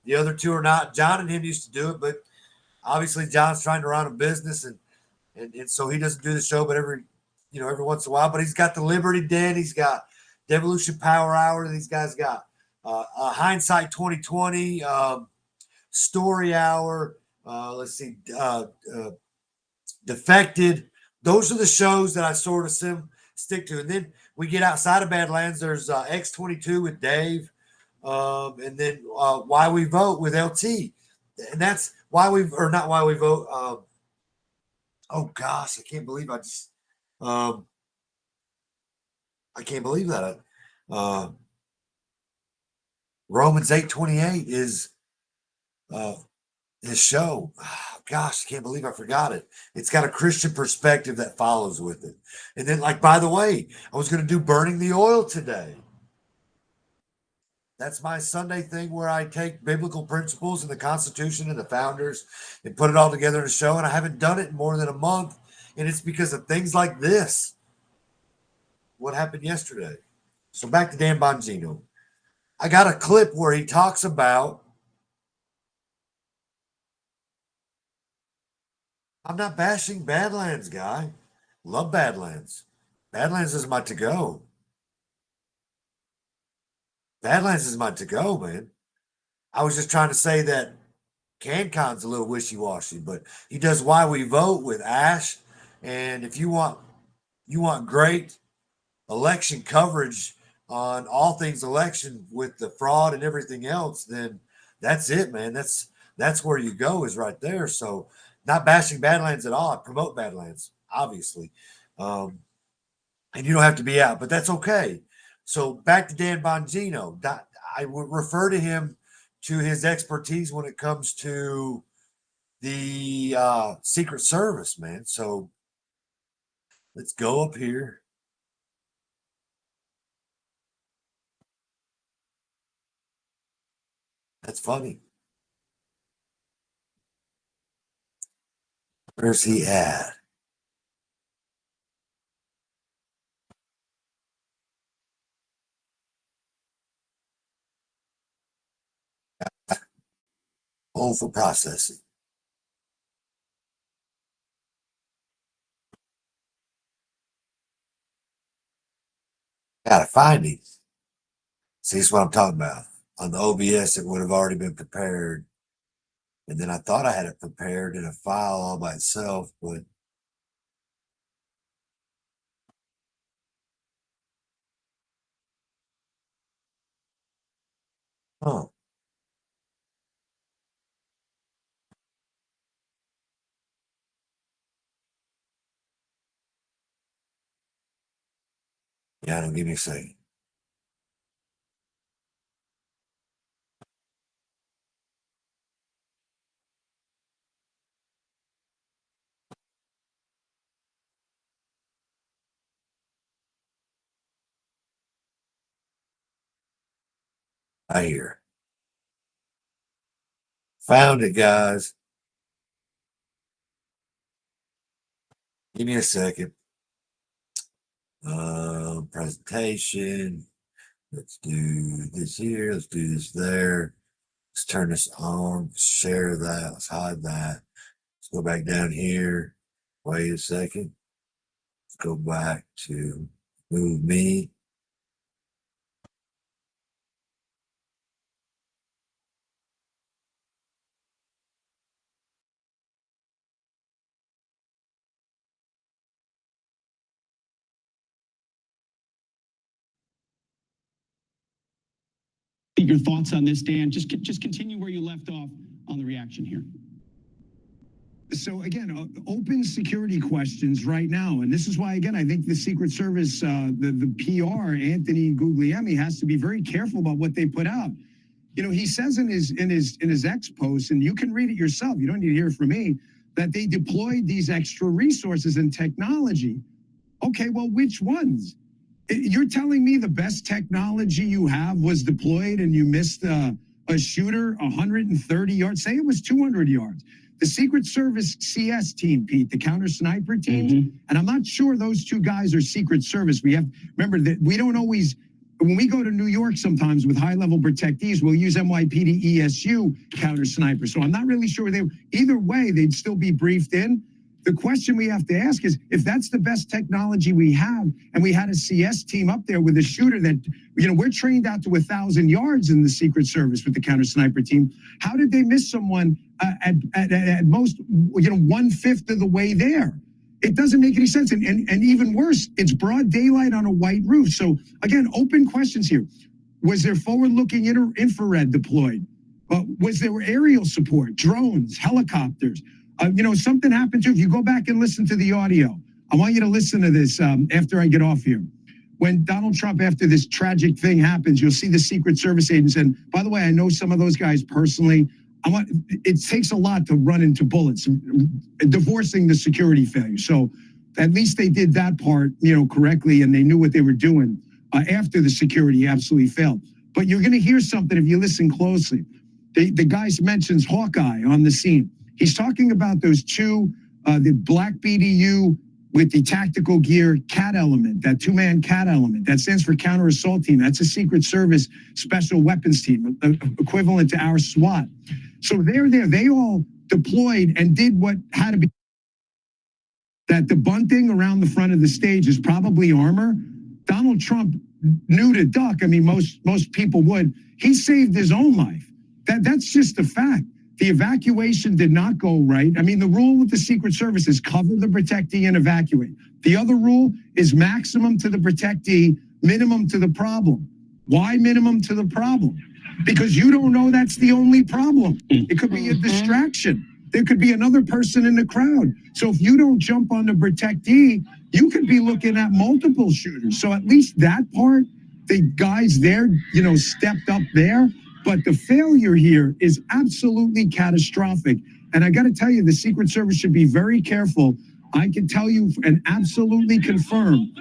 The other two are not. John and him used to do it, but obviously John's trying to run a business, and so he doesn't do the show, but every once in a while. But he's got the Liberty Den, he's got Devolution Power Hour, these guys got Hindsight 2020, Story Hour, Defected. Those are the shows that I sort of stick to. And then we get outside of Badlands, there's X22 with Dave, and then Why We Vote with LT. And that's why not Why We Vote. Oh gosh, I can't believe I can't believe that. Romans 8:28 is his show. Oh, gosh, I can't believe I forgot it. It's got a Christian perspective that follows with it. And then, by the way, I was going to do Burning the Oil today. That's my Sunday thing where I take biblical principles and the Constitution and the founders and put it all together in a show. And I haven't done it in more than a month. And it's because of things like this. What happened yesterday? So back to Dan Bongino. I got a clip where he talks about, I'm not bashing Badlands, guy. Love Badlands. Badlands is my to-go. Badlands is my to-go, man. I was just trying to say that CanCon's a little wishy-washy, but he does Why We Vote with Ash. And if you want great election coverage on all things election with the fraud and everything else, then that's it, man. That's where you go, is right there. So not bashing Badlands at all. I promote Badlands, obviously. And you don't have to be out, but that's okay. So back to Dan Bongino. I would refer to him to his expertise when it comes to the Secret Service, man. So let's go up here. That's funny. Where's he at? Hold for processing. Gotta find him. See, that's what I'm talking about. On the OBS, it would have already been prepared. And then I thought I had it prepared in a file all by itself, but Oh. Yeah, don't give me a second. I hear. Found it, guys. Give me a second. Presentation. Let's do this here. Let's do this there. Let's turn this on. Share that. Let's hide that. Let's go back down here. Wait a second. Let's go back to Move Me. Your thoughts on this, Dan? Just continue where you left off on the reaction here. So again, open security questions right now, and this is why again I think the Secret Service, the PR, Anthony Guglielmi, has to be very careful about what they put out. You know, he says in his X post, and you can read it yourself. You don't need to hear it from me. That they deployed these extra resources and technology. Okay, well, which ones? You're telling me the best technology you have was deployed and you missed a shooter 130 yards? Say it was 200 yards. The Secret Service CS team, Pete, the counter sniper teams, and I'm not sure those two guys are Secret Service. We have, remember that we don't always, when we go to New York sometimes with high-level protectees, we'll use NYPD ESU counter sniper. So I'm not really sure either way, they'd still be briefed in. The question we have to ask is, if that's the best technology we have, and we had a CS team up there with a shooter that, you know, we're trained out to 1,000 yards in the Secret Service with the counter sniper team. How did they miss someone at most, you know, 1/5 of the way there? It doesn't make any sense. And even worse, it's broad daylight on a white roof. So again, open questions here. Was there forward-looking infrared deployed? Was there aerial support, drones, helicopters? You know, something happened too. If you go back and listen to the audio, I want you to listen to this after I get off here. When Donald Trump, after this tragic thing happens, you'll see the Secret Service agents. And by the way, I know some of those guys personally. It takes a lot to run into bullets, divorcing the security failure. So at least they did that part, you know, correctly, and they knew what they were doing after the security absolutely failed. But you're going to hear something if you listen closely. The guy mentions Hawkeye on the scene. He's talking about those two, the black BDU with the tactical gear CAT element, that two-man CAT element. That stands for Counter Assault Team. That's a Secret Service special weapons team, equivalent to our SWAT. So they're there. They all deployed and did what had to be. That the bunting around the front of the stage is probably armor. Donald Trump knew to duck. I mean, most people would. He saved his own life. That's just a fact. The evacuation did not go right. I mean, the rule with the Secret Service is cover the protectee and evacuate. The other rule is maximum to the protectee, minimum to the problem. Why minimum to the problem? Because you don't know that's the only problem. It could be a distraction. There could be another person in the crowd. So if you don't jump on the protectee, you could be looking at multiple shooters. So at least that part, the guys there, you know, stepped up there. But the failure here is absolutely catastrophic. And I got to tell you, the Secret Service should be very careful. I can tell you and absolutely confirm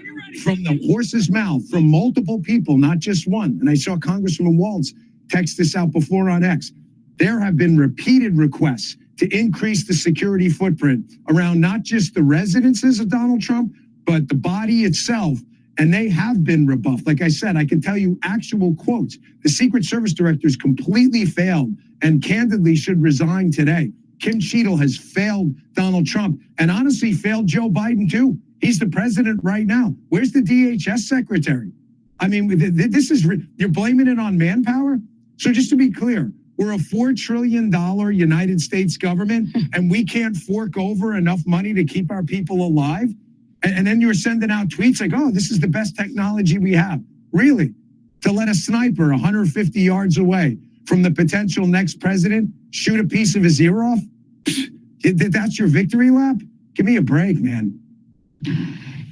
from the horse's mouth, from multiple people, not just one. And I saw Congressman Waltz text this out before on X. There have been repeated requests to increase the security footprint around not just the residences of Donald Trump, but the body itself. And they have been rebuffed. Like I said, I can tell you actual quotes. The Secret Service directors completely failed and candidly should resign today. Kim Cheadle has failed Donald Trump and honestly failed Joe Biden too. He's the president right now. Where's the DHS secretary? I mean, this is, you're blaming it on manpower? So just to be clear, we're a $4 trillion United States government and we can't fork over enough money to keep our people alive? And then you're sending out tweets like, oh, this is the best technology we have. Really? To let a sniper 150 yards away from the potential next president, shoot a piece of his ear off? That's your victory lap? Give me a break, man.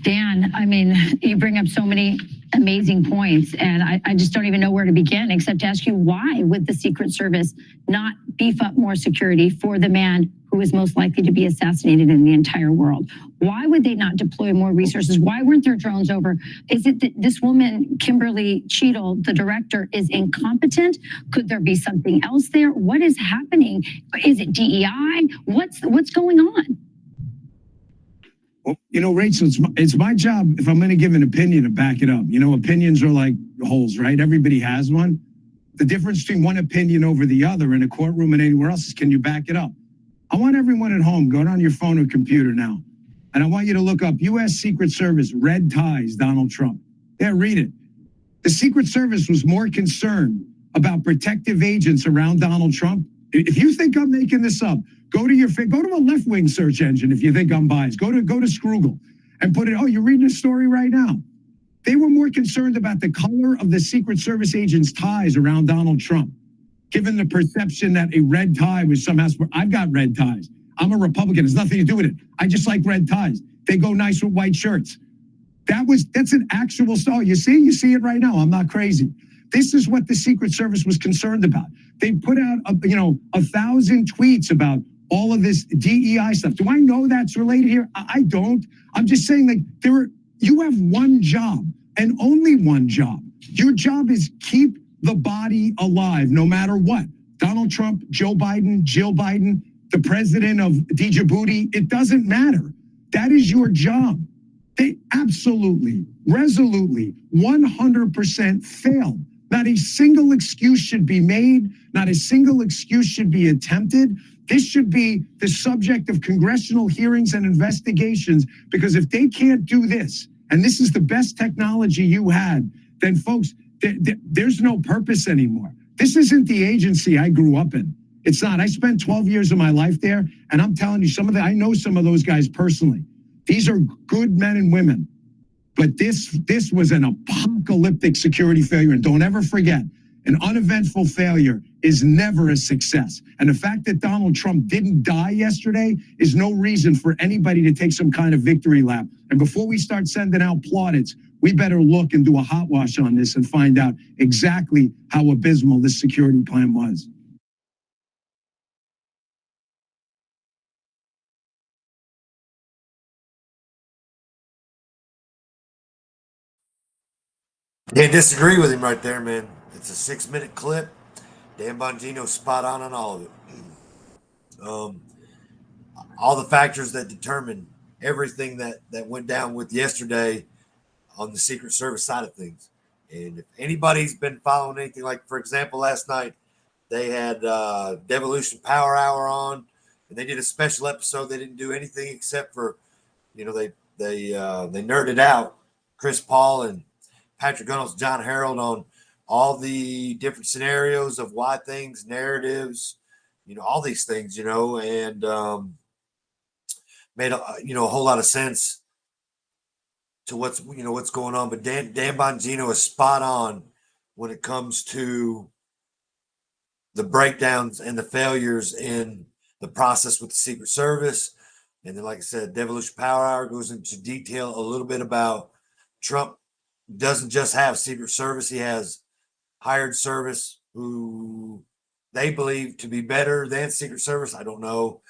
Dan, I mean, you bring up so many amazing points, and I just don't even know where to begin except to ask you, why would the Secret Service not beef up more security for the man who is most likely to be assassinated in the entire world? Why would they not deploy more resources? Why weren't there drones over? Is it that this woman, Kimberly Cheadle, the director, is incompetent? Could there be something else there? What is happening? Is it DEI? What's going on? Well, you know, Rachel, it's my job, if I'm going to give an opinion, to back it up. You know, opinions are like holes, right? Everybody has one. The difference between one opinion over the other in a courtroom and anywhere else is, can you back it up? I want everyone at home, go on your phone or computer now, and I want you to look up U.S. Secret Service, red ties, Donald Trump. Yeah, read it. The Secret Service was more concerned about protective agents around Donald Trump. If you think I'm making this up, go to a left-wing search engine if you think I'm biased. Go to Scroogle and put it, oh, you're reading a story right now. They were more concerned about the color of the Secret Service agents' ties around Donald Trump, given the perception that a red tie was somehow, I've got red ties. I'm a Republican. It's nothing to do with it. I just like red ties. They go nice with white shirts. That's an actual story. You see it right now. I'm not crazy. This is what the Secret Service was concerned about. They put out, 1,000 tweets about all of this DEI stuff. Do I know that's related here? I don't. I'm just saying, like, you have one job and only one job. Your job is keep the body alive, no matter what. Donald Trump, Joe Biden, Jill Biden, the president of Djibouti, it doesn't matter. That is your job. They absolutely, resolutely, 100% failed. Not a single excuse should be made. Not a single excuse should be attempted. This should be the subject of congressional hearings and investigations, because if they can't do this, and this is the best technology you had, then folks, there's no purpose anymore. This isn't the agency I grew up in. It's not. I spent 12 years of my life there, and I'm telling you, I know some of those guys personally. These are good men and women. But this was an apocalyptic security failure. And don't ever forget, an uneventful failure is never a success. And the fact that Donald Trump didn't die yesterday is no reason for anybody to take some kind of victory lap. And before we start sending out plaudits, we better look and do a hot wash on this and find out exactly how abysmal this security plan was. Can't disagree with him right there, man. It's a 6-minute clip. Dan Bongino's spot on all of it. All the factors that determine everything that went down with yesterday on the Secret Service side of things. And if anybody's been following anything, like, for example, last night they had Devolution Power Hour on, and they did a special episode. They didn't do anything except for, they nerded out Chris Paul and Patrick Gunnels, John Harold, on all the different scenarios of why things, narratives, all these things, and made a whole lot of sense to what's going on. But Dan Bongino is spot on when it comes to the breakdowns and the failures in the process with the Secret Service. And then, like I said, Devolution Power Hour goes into detail a little bit about Trump doesn't just have Secret Service. He has hired service who they believe to be better than Secret Service. I don't know,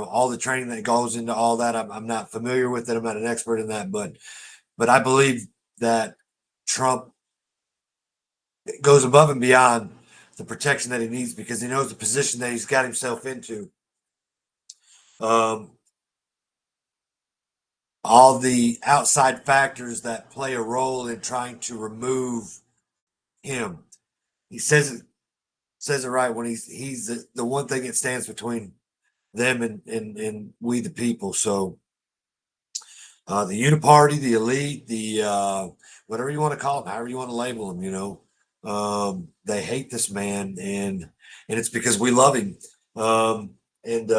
all the training that goes into all that. I'm not familiar with it. I'm not an expert in that, but I believe that Trump goes above and beyond the protection that he needs because he knows the position that he's got himself into. All the outside factors that play a role in trying to remove him. He says it right when he's the one thing that stands between them and we the people. So the uniparty, the elite, the whatever you want to call them, however you want to label them, they hate this man, and it's because we love him. And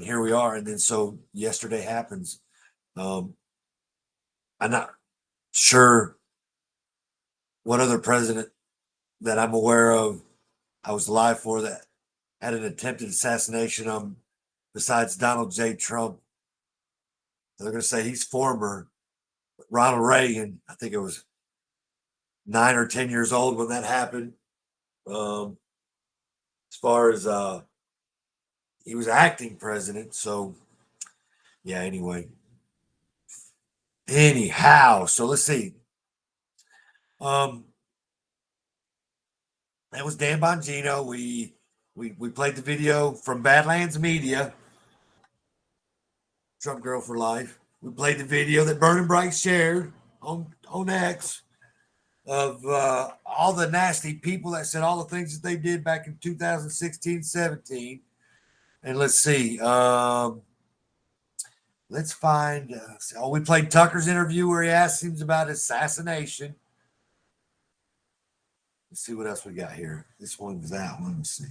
here we are. And then so yesterday happens. I'm not sure what other president that I'm aware of, I was alive for, that had an attempted assassination besides Donald J. Trump. They're going to say he's former. Ronald Reagan, I think it was 9 or 10 years old when that happened. As far as he was acting president, so yeah, anyway. Anyhow, so let's see. That was Dan Bongino. We played the video from Badlands Media, Trump Girl for Life. We played the video that Burning Bright shared on X of all the nasty people that said all the things that they did back in 2016, 17. And let's see. Let's find. We played Tucker's interview where he asked him about assassination. Let's see what else we got here. This one was that one. Let's see.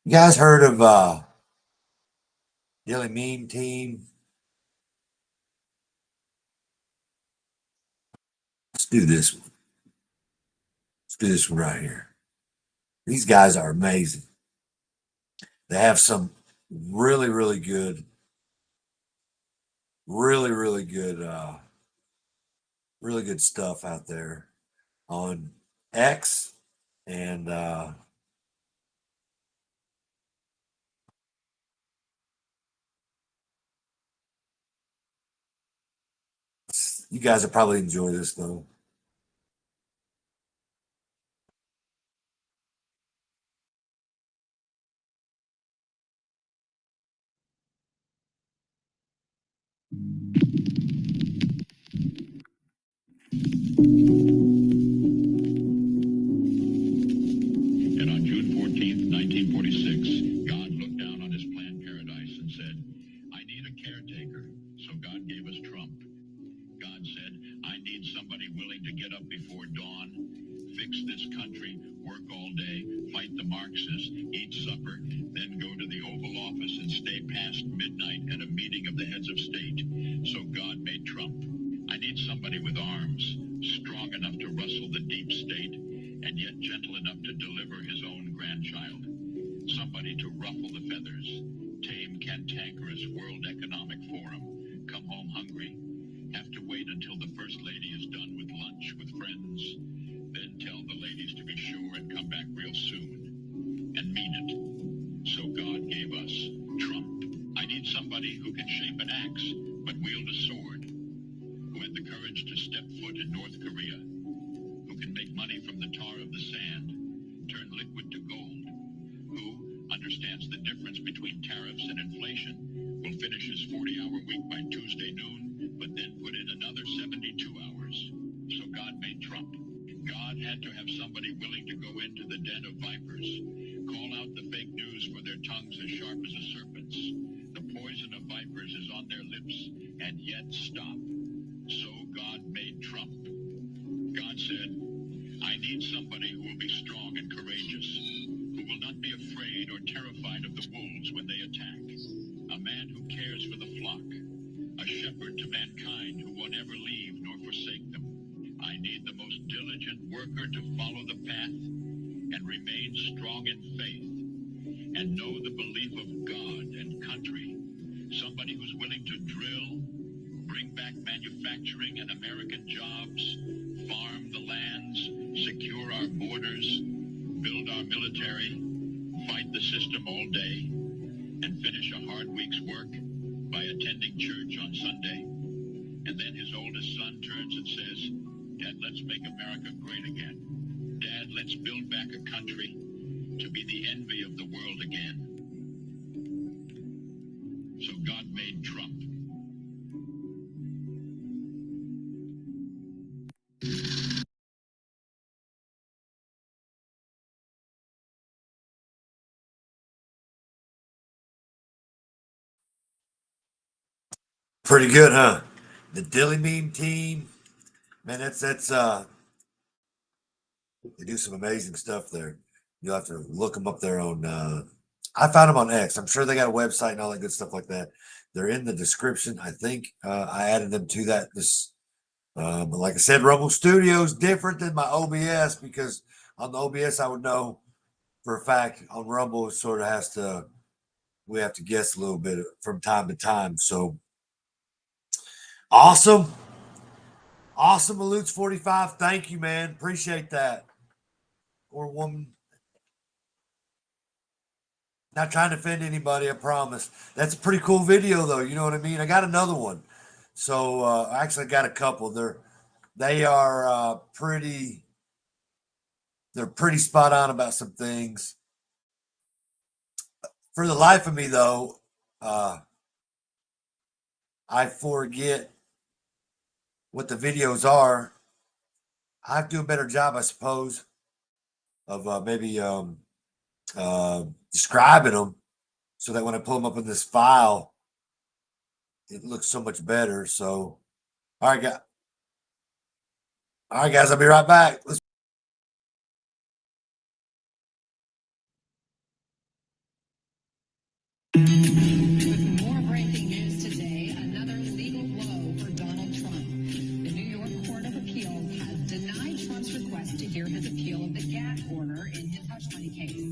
You guys heard of Daily Meme Team? Let's do this one. Let's do this one right here. These guys are amazing. They have some really, really good, really good stuff out there on X and you guys will probably enjoy this though. And on June 14th, 1946, God looked down on his planned paradise and said, I need a caretaker. So God gave us Trump. God said, I need somebody willing to get up before dawn, fix this country, work all day, fight the Marxists, eat supper, then go to the Oval Office and stay past midnight at a meeting of the heads of state. So God made Trump. I need somebody with arms, strong enough to rustle the deep state, and yet gentle enough to deliver his own grandchild. Somebody to ruffle the feathers, tame cantankerous World Economic Forum, come home hungry, have to wait until the First Lady is done with lunch with friends, then tell the ladies to be sure and come back real soon, and mean it. So God gave us Trump. I need somebody who can shape an axe, but wield a sword, who had the courage to step foot in North Korea, who can make money from the tar of the sand, turn liquid to gold, who understands the difference between tariffs and inflation, will finish his 40-hour week by Tuesday noon, but then put in another 72 hours. So God made Trump. God had to have somebody willing to go into the den of vipers, call out the fake news for their tongues as sharp as a serpent's. The poison of vipers is on their lips, and yet stop. So God made Trump. God said, I need somebody who will be strong and courageous, who will not be afraid or terrified of the wolves when they attack. A man who cares for the flock, a shepherd to mankind who will never leave nor forsake them. I need the most diligent worker to follow the path and remain strong in faith and know the belief of God and country. Somebody who's willing to drill, bring back manufacturing and American jobs, farm the lands, secure our borders, build our military, fight the system all day, and finish a hard week's work by attending church on Sunday. And then his oldest son turns and says, Dad, let's make America great again. Dad, let's build back a country to be the envy of the world again. So God made Trump. Pretty good, huh? The Daily Meme Team. Man, that's they do some amazing stuff there. You'll have to look them up there on I found them on X. I'm sure they got a website and all that good stuff like that. They're in the description. I think I added them to that this But like I said, Rumble Studio is different than my OBS because on the OBS I would know for a fact. On Rumble, it sort of we have to guess a little bit from time to time. So awesome. Awesome, Alutes 45. Thank you, man. Appreciate that. Or woman. Not trying to offend anybody, I promise. That's a pretty cool video, though. You know what I mean? I got another one. So actually, I got a couple. They're pretty spot on about some things. For the life of me, though, I forget what the videos are. I have to do a better job, I suppose, of maybe describing them so that when I pull them up in this file, it looks so much better. So, all right, guys, I'll be right back. Let's With more breaking news today, another legal blow for Donald Trump. The New York Court of Appeals has denied Trump's request to hear his appeal of the gag order in his hush money case.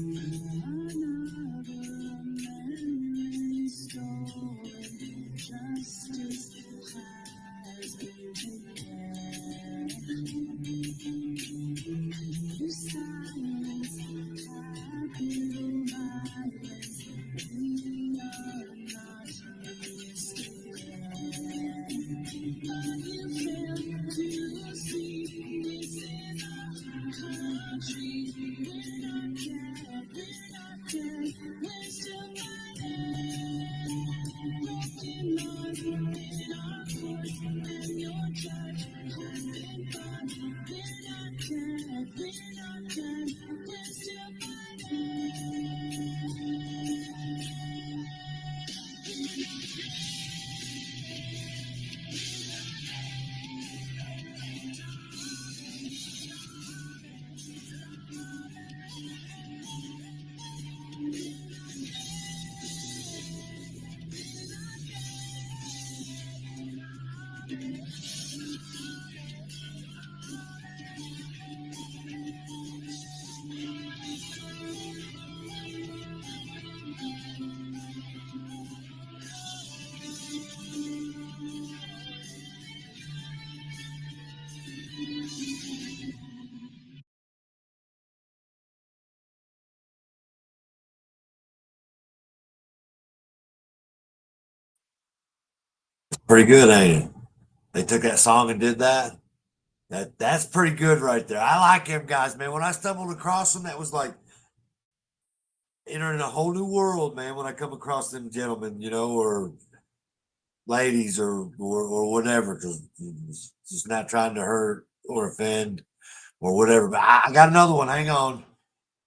pretty good, ain't it? They took that song and did that. That's pretty good right there. I like them guys, man. When I stumbled across them, that was like entering a whole new world, man. When I come across them gentlemen, or ladies or whatever, because just not trying to hurt or offend or whatever. But I got another one. Hang on.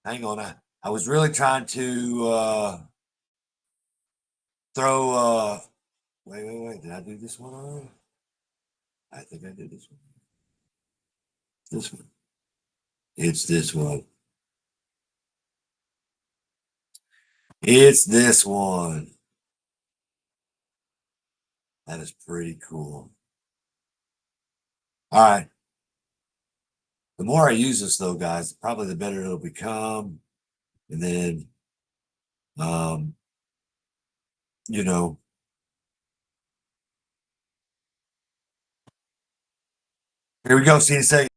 I was really trying to throw. Wait. Did I do this one already? I think I did this one. This one. It's this one. It's this one. That is pretty cool. All right. The more I use this, though, guys, probably the better it'll become. And then, here we go. See you in a second.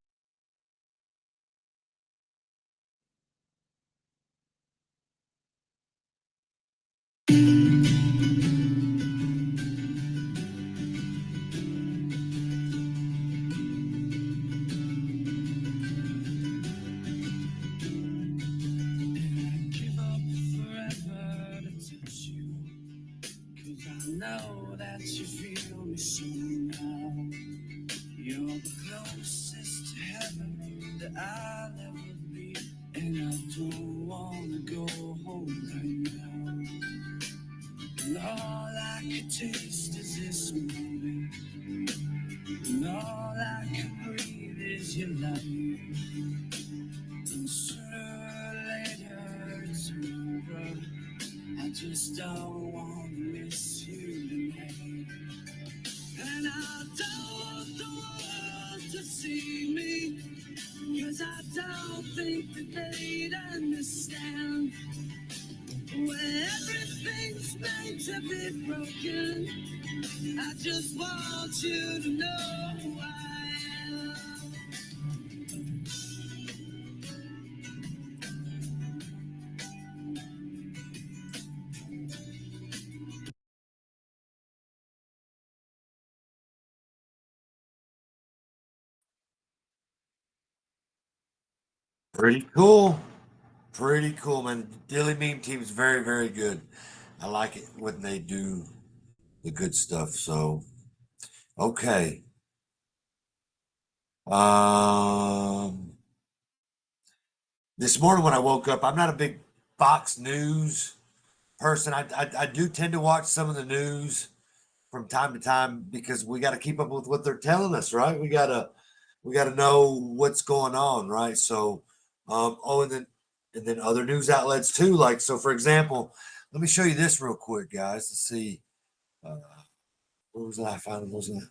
Know that you feel me somehow. You're the closest to heaven that I'll ever be, and I don't wanna go home right now. And all I could taste is this moment, and all I can breathe is your light. And sooner or later it's over. I just don't want to miss you tonight. And I don't want the world quite understand. Where everything's made to be broken, I just want you to know who I am. Pretty cool. Pretty cool, man. The Daily Meme team is very, very good. I like it when they do the good stuff. So, okay. This morning when I woke up, I'm not a big Fox News person. I do tend to watch some of the news from time to time because we got to keep up with what they're telling us, right? We gotta know what's going on, right? So, and then other news outlets too. Like, so for example, let me show you this real quick, guys, to see. Where was that? I found it. What was that?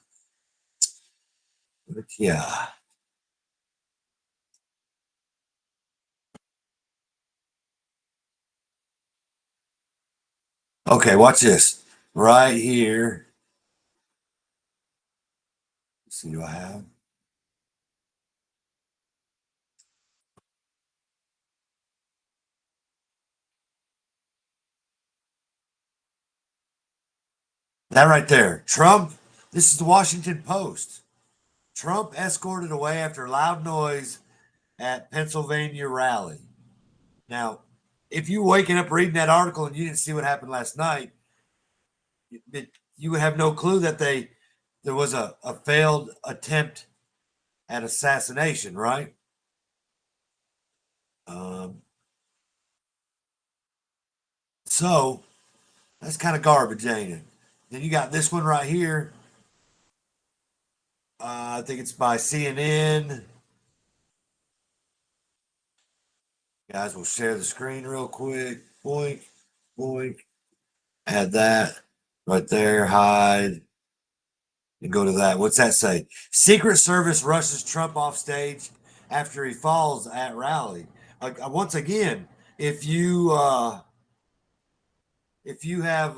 Yeah. Okay, watch this right here. Let's see, do I have? That right there. Trump, this is the Washington Post. Trump escorted away after loud noise at Pennsylvania rally. Now, if you waking up reading that article and you didn't see what happened last night, you would have no clue that there was a failed attempt at assassination, right? So that's kind of garbage, ain't it? Then you got this one right here. I think it's by CNN. Guys, we'll share the screen real quick. Boink, boink. Add that right there. Hide. And go to that. What's that say? Secret Service rushes Trump off stage after he falls at rally. Once again, if you have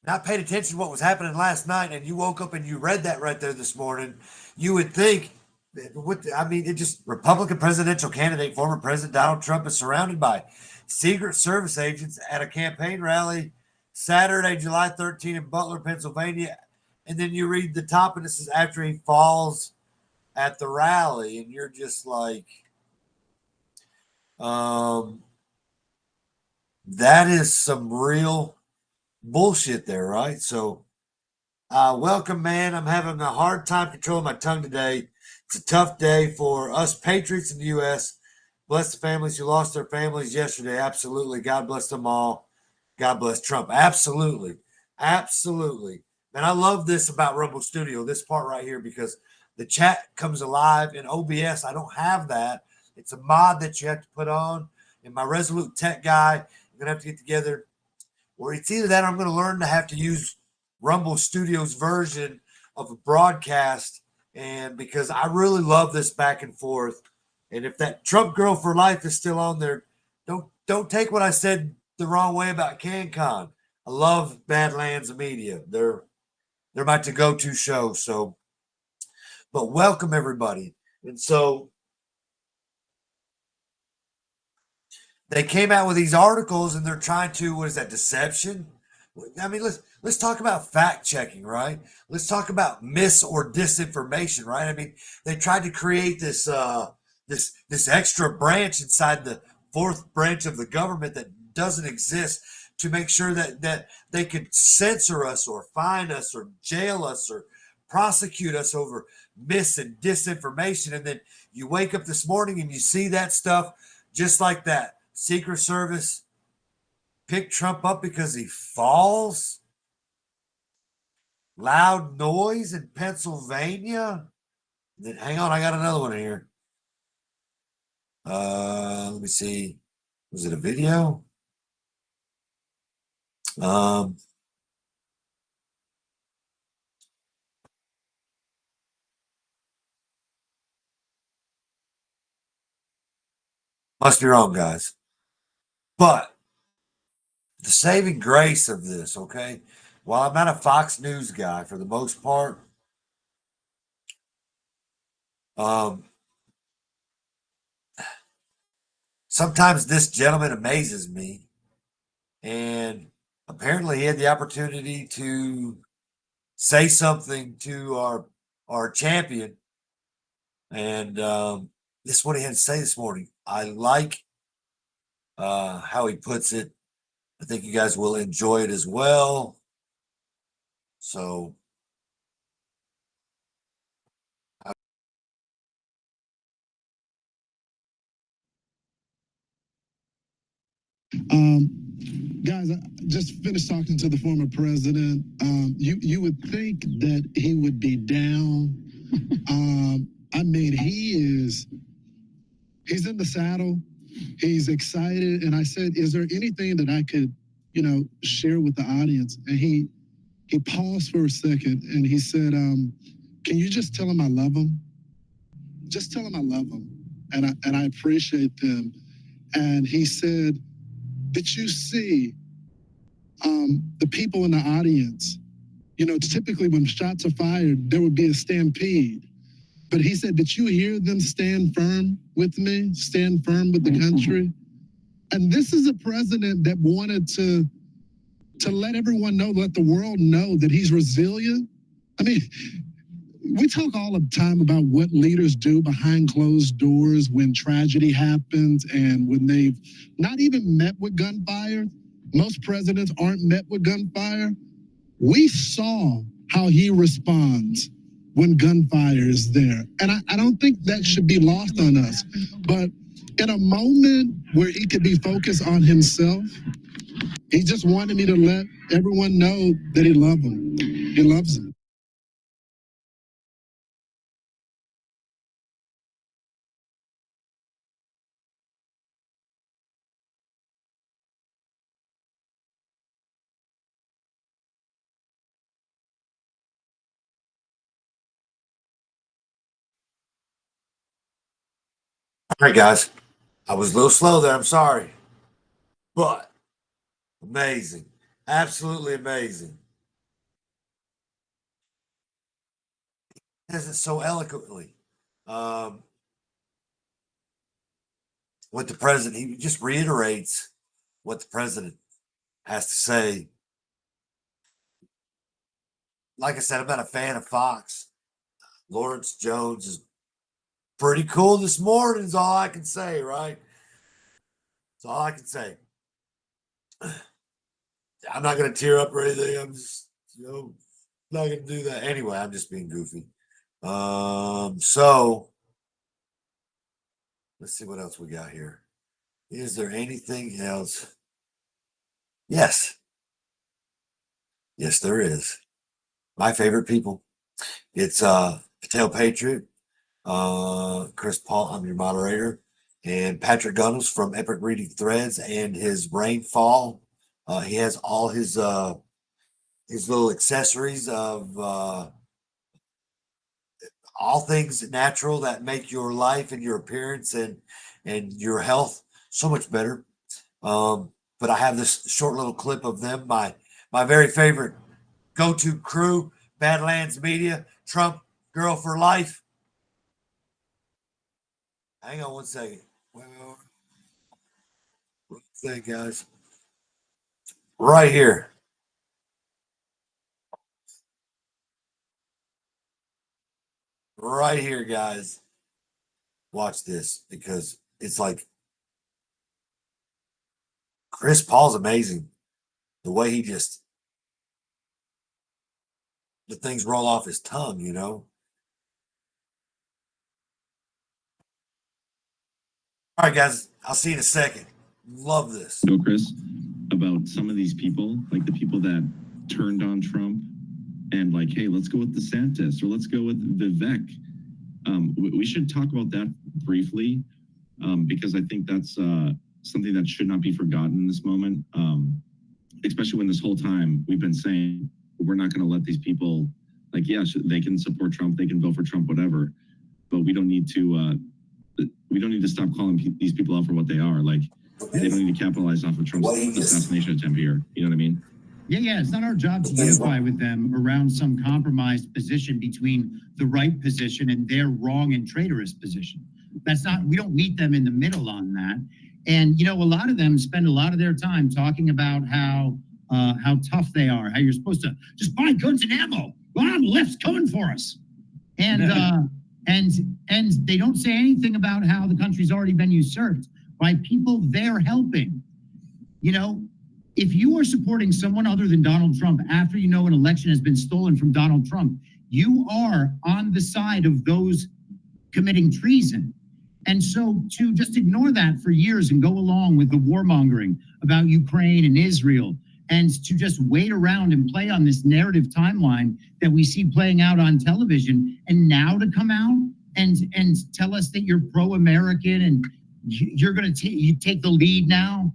not paid attention to what was happening last night and you woke up and you read that right there this morning, you would think, it just Republican presidential candidate, former President Donald Trump is surrounded by Secret Service agents at a campaign rally Saturday, July 13 in Butler, Pennsylvania. And then you read the top and this is after he falls at the rally. And you're just like, that is some real bullshit there, right? So, welcome, man. I'm having a hard time controlling my tongue today. It's a tough day for us patriots in the U.S. Bless the families who lost their families yesterday. Absolutely. God bless them all. God bless Trump. Absolutely. Absolutely. And I love this about Rumble Studio, this part right here, because the chat comes alive in OBS. I don't have that. It's a mod that you have to put on. And my Resolute Tech guy, I'm going to have to get together. Or it's either that or I'm going to learn to have to use Rumble Studio's version of a broadcast. And because I really love this back and forth. And if that Trump girl for life is still on there, don't take what I said the wrong way about CanCon. I love Badlands Media. They're my to-go-to show. So, but welcome everybody. And so they came out with these articles and they're trying to, what is that, deception? I mean, let's talk about fact checking, right? Let's talk about mis or disinformation, right? I mean, they tried to create this this extra branch inside the fourth branch of the government that doesn't exist to make sure that they could censor us or fine us or jail us or prosecute us over mis and disinformation. And then you wake up this morning and you see that stuff just like that. Secret Service picked Trump up because he falls. Loud noise in Pennsylvania. Then hang on, I got another one here. Let me see. Was it a video? Must be wrong, guys. But the saving grace of this, okay, while I'm not a Fox News guy for the most part, sometimes this gentleman amazes me. And apparently he had the opportunity to say something to our champion. And this is what he had to say this morning. I like how he puts it. I think you guys will enjoy it as well. So Guys, I just finished talking to the former president. You would think that he would be down. I mean, he's in the saddle. He's excited. And I said, is there anything that I could, share with the audience? And he paused for a second and he said, can you just tell him I love him? Just tell him I love him. And I appreciate them. And he said, did you see the people in the audience? Typically when shots are fired, there would be a stampede. But he said, did you hear them stand firm with me, stand firm with the country? And this is a president that wanted to let everyone know, let the world know that he's resilient. I mean, we talk all the time about what leaders do behind closed doors when tragedy happens and when they've not even met with gunfire. Most presidents aren't met with gunfire. We saw how he responds when gunfire is there. And I don't think that should be lost on us. But in a moment where he could be focused on himself, he just wanted me to let everyone know that he loved them. He loves them. all right, guys. I was a little slow there. I'm sorry. But amazing. Absolutely amazing. Does it so eloquently. What the president, he just reiterates what the president has to say. Like I said, I'm not a fan of Fox. Lawrence Jones is pretty cool this morning, is all I can say, right? That's all I can say. I'm not going to tear up or anything. I'm just, not going to do that. Anyway, I'm just being goofy. So let's see what else we got here. Is there anything else? Yes. Yes, there is. My favorite people. It's Patel Patriot, Chris Paul, I'm your moderator, and Patrick Gunnels from Epic Reading Threads and his Rainfall. He has all his little accessories of all things natural that make your life and your appearance and your health so much better. But I have this short little clip of them, my very favorite go-to crew, Badlands Media, Trump Girl for Life. Hang on one second. Well, one thing, guys. Right here. Right here, guys. Watch this because it's like Chris Paul's amazing. The way he just, the things roll off his tongue, All right, guys. I'll see you in a second. Love this. Chris, about some of these people, like the people that turned on Trump and like, hey, let's go with DeSantis or let's go with Vivek. We should talk about that briefly because I think that's something that should not be forgotten in this moment, especially when this whole time we've been saying we're not going to let these people, like, yeah, they can support Trump, they can vote for Trump, whatever, but we don't need to we don't need to stop calling these people out for what they are. Like, they don't need to capitalize off of Trump's assassination attempt here. You know what I mean? Yeah. It's not our job to unify with them around some compromised position between the right position and their wrong and traitorous position. We don't meet them in the middle on that. And, a lot of them spend a lot of their time talking about how tough they are, how you're supposed to just buy guns and ammo. Well, the left's coming for us. And they don't say anything about how the country's already been usurped by people they're helping. If you are supporting someone other than Donald Trump after an election has been stolen from Donald Trump, you are on the side of those committing treason. And so to just ignore that for years and go along with the warmongering about Ukraine and Israel, and to just wait around and play on this narrative timeline that we see playing out on television, and now to come out and tell us that you're pro-American and you're going to take the lead now,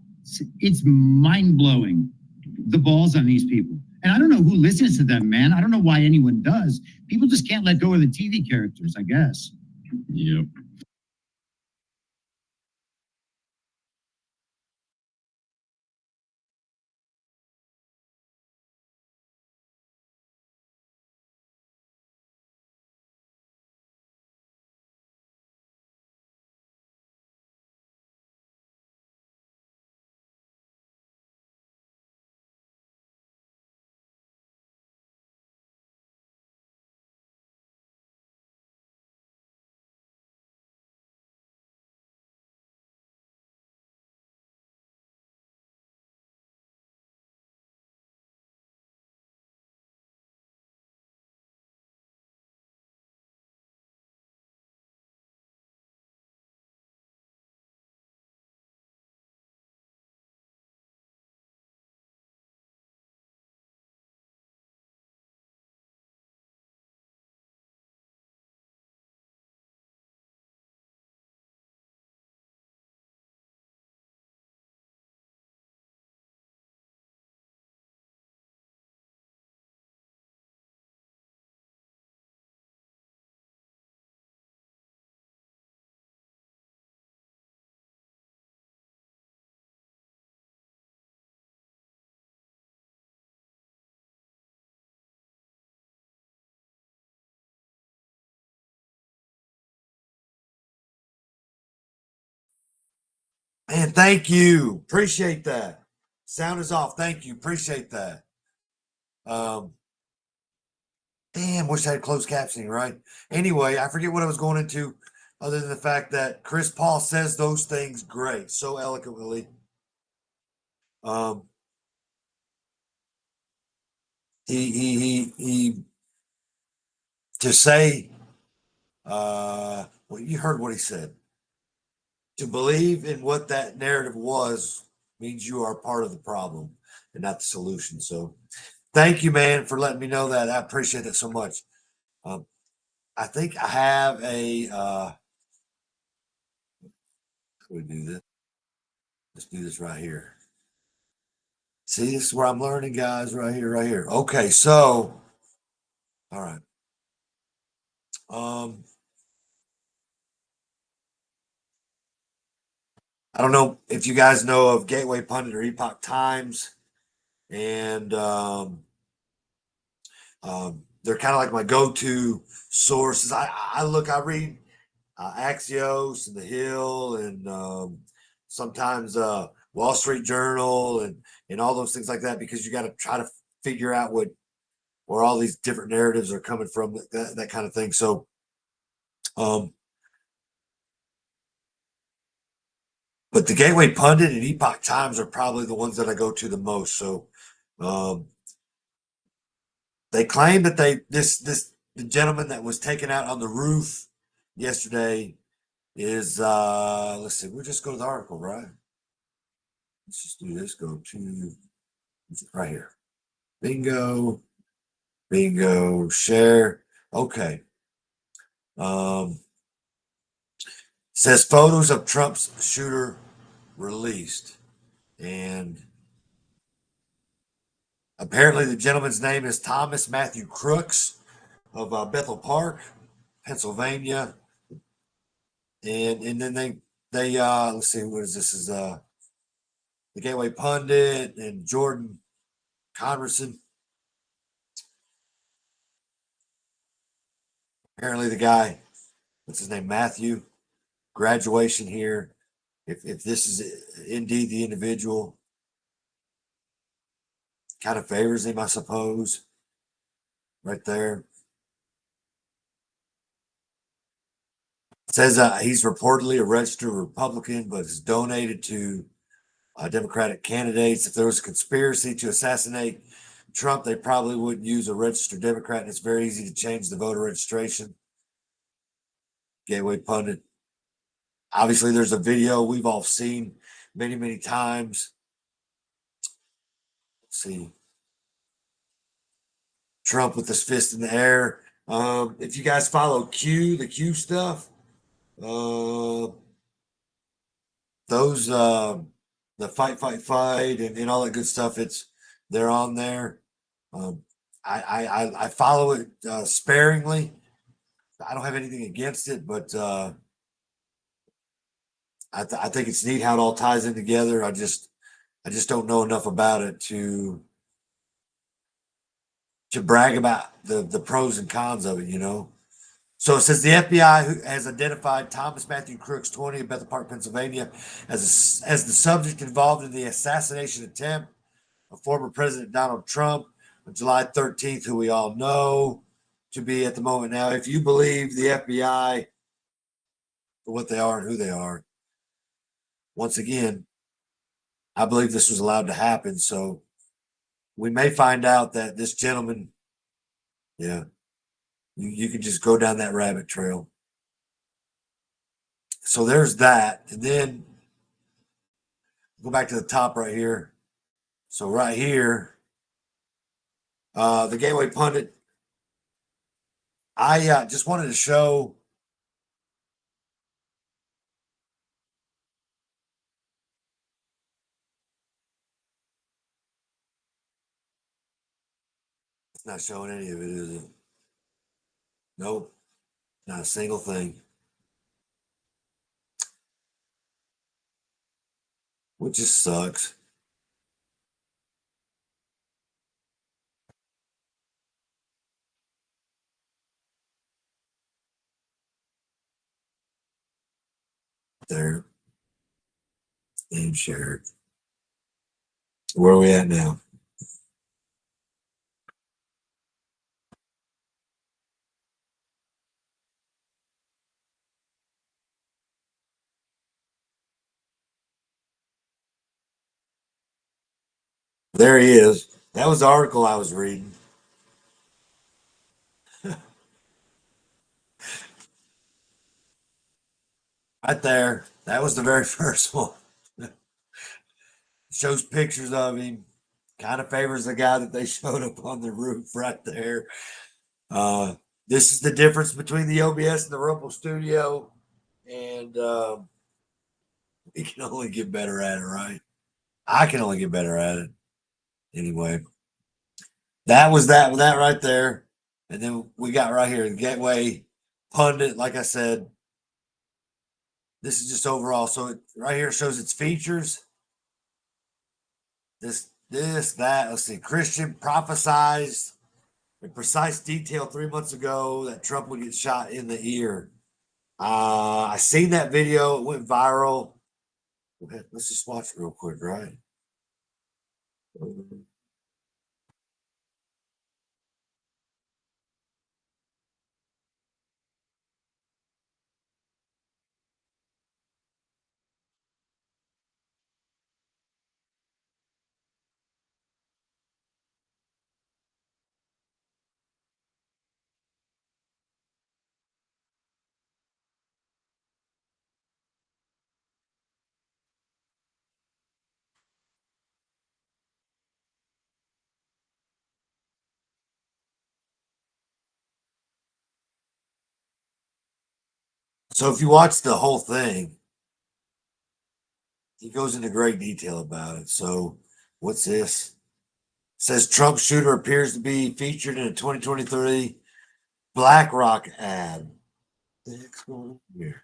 it's mind-blowing, the balls on these people. And I don't know who listens to them, man. I don't know why anyone does. People just can't let go of the TV characters, I guess. Yep. Man, thank you. Appreciate that. Sound is off. Thank you. Appreciate that. Damn, wish I had closed captioning, right? Anyway, I forget what I was going into other than the fact that Chris Paul says those things great, so eloquently. He to say, well, you heard what he said. To believe in what that narrative was means you are part of the problem and not the solution. So thank you, man, for letting me know that. I appreciate it so much. I think I have a, how do we do this? Let's do this right here. See, this is where I'm learning, guys, right here. Okay, so, all right. I don't know if you guys know of Gateway Pundit or Epoch Times, and they're kind of like my go-to sources. I read Axios and The Hill, and sometimes Wall Street Journal, and all those things like that, because you got to try to figure out where all these different narratives are coming from, that kind of thing. So, but the Gateway Pundit and Epoch Times are probably the ones that I go to the most. So, they claim that the gentleman that was taken out on the roof yesterday is, let's see, we'll just go to the article, right? Let's just do this. Go to right here. Bingo, share. Okay. Says photos of Trump's shooter released, and apparently the gentleman's name is Thomas Matthew Crooks of Bethel Park, Pennsylvania. And then they let's see, what is this? Is the Gateway Pundit and Jordan Converson. Apparently the guy, what's his name, Matthew, graduation here. If this is indeed the individual, kind of favors him, I suppose. Right there. It says he's reportedly a registered Republican, but has donated to Democratic candidates. If there was a conspiracy to assassinate Trump, they probably wouldn't use a registered Democrat, and it's very easy to change the voter registration. Gateway Pundit. Obviously, there's a video we've all seen many, many times. Let's see. Trump with his fist in the air. If you guys follow the Q stuff, those the fight and all that good stuff, they're on there. I follow it sparingly. I don't have anything against it, but I think it's neat how it all ties in together. I just don't know enough about it to brag about the pros and cons of it, So it says the FBI has identified Thomas Matthew Crooks, 20, of Bethel Park, Pennsylvania, as the subject involved in the assassination attempt of former President Donald Trump on July 13th, who we all know to be at the moment. Now, if you believe the FBI for what they are and who they are, once again, I believe this was allowed to happen. So we may find out that this gentleman, you can just go down that rabbit trail. So there's that. And then go back to the top right here. So right here, the Gateway Pundit, I just wanted to show it's not showing any of it, is it? Nope, not a single thing. Which just sucks. There. And share it. Where are we at now? There he is. That was the article I was reading. Right there. That was the very first one. Shows pictures of him. Kind of favors the guy that they showed up on the roof right there. This is the difference between the OBS and the Rumble Studio. And we can only get better at it, right? I can only get better at it. Anyway, that was that right there. And then we got right here the Gateway Pundit. Like I said, this is just overall. So it right here shows its features. This, that. Let's see. Christian prophesied in precise detail 3 months ago that Trump would get shot in the ear. I seen that video. It went viral. Let's just watch it real quick, right? So if you watch the whole thing, he goes into great detail about it. So what's this? It says Trump shooter appears to be featured in a 2023 BlackRock ad. What the heck's going on here?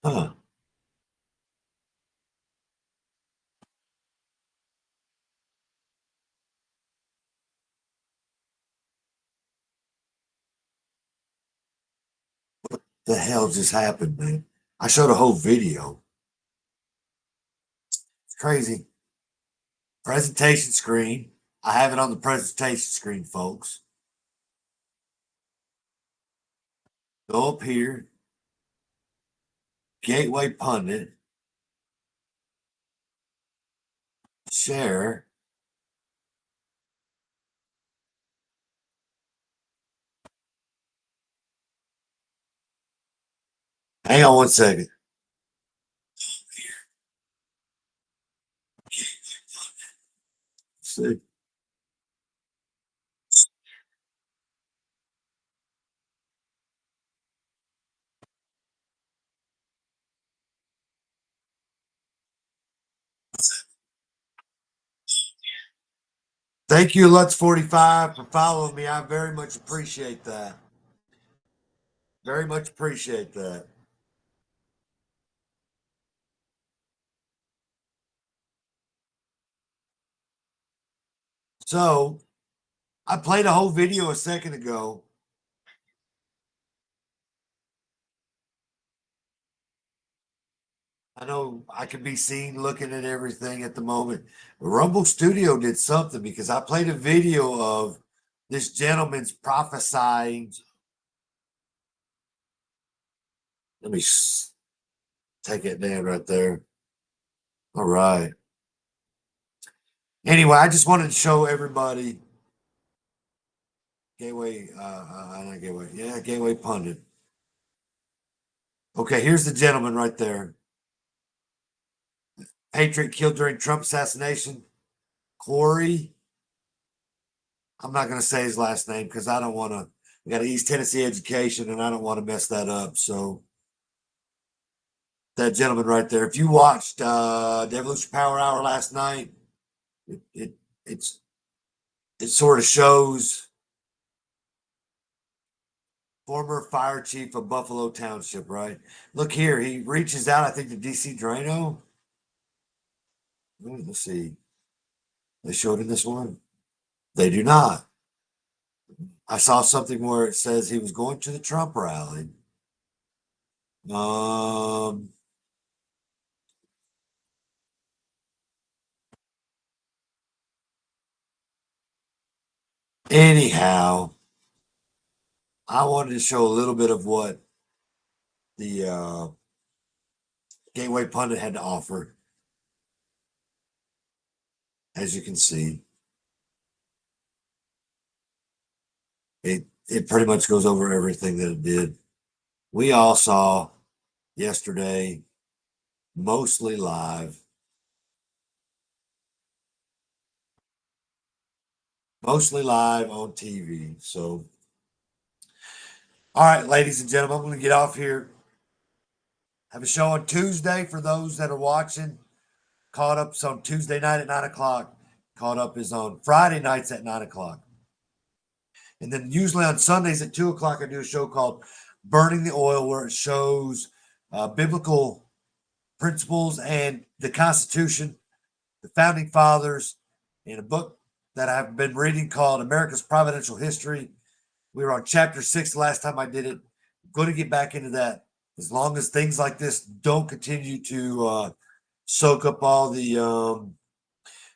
Huh. The hell just happened, man? I showed a whole video. It's crazy. Presentation screen. I have it on the presentation screen, folks. Go up here. Gateway Pundit. Share. Hang on 1 second. See. Thank you, Lutz45, for following me. I very much appreciate that. Very much appreciate that. So, I played a whole video a second ago. I know I can be seen looking at everything at the moment. Rumble Studio did something because I played a video of this gentleman's prophesying. Let me take it down right there. All right. Anyway, I just wanted to show everybody Gateway, not Gateway. Yeah, Gateway Pundit. Okay, here's the gentleman right there. Patriot killed during Trump assassination. Corey. I'm not going to say his last name because I don't want to. We got an East Tennessee education and I don't want to mess that up. So that gentleman right there. If you watched Devolution Power Hour last night, it sort of shows former fire chief of Buffalo Township, right? Look here, he reaches out, I think, to DC Drano. Let's see. They showed in this one. They do not. I saw something where it says he was going to the Trump rally. Anyhow, I wanted to show a little bit of what the Gateway Pundit had to offer. As you can see, it pretty much goes over everything that it did. We all saw yesterday, mostly live. Mostly live on TV. So, all right, ladies and gentlemen, I'm going to get off here. Have a show on Tuesday for those that are watching. Caught Up is on Tuesday night at 9 o'clock. Caught Up is on Friday nights at 9 o'clock. And then usually on Sundays at 2 o'clock, I do a show called Burning the Oil, where it shows biblical principles and the Constitution, the Founding Fathers, in a book that I've been reading called America's Providential History. We were on chapter 6 last time I did it. I'm going to get back into that as long as things like this don't continue to soak up all the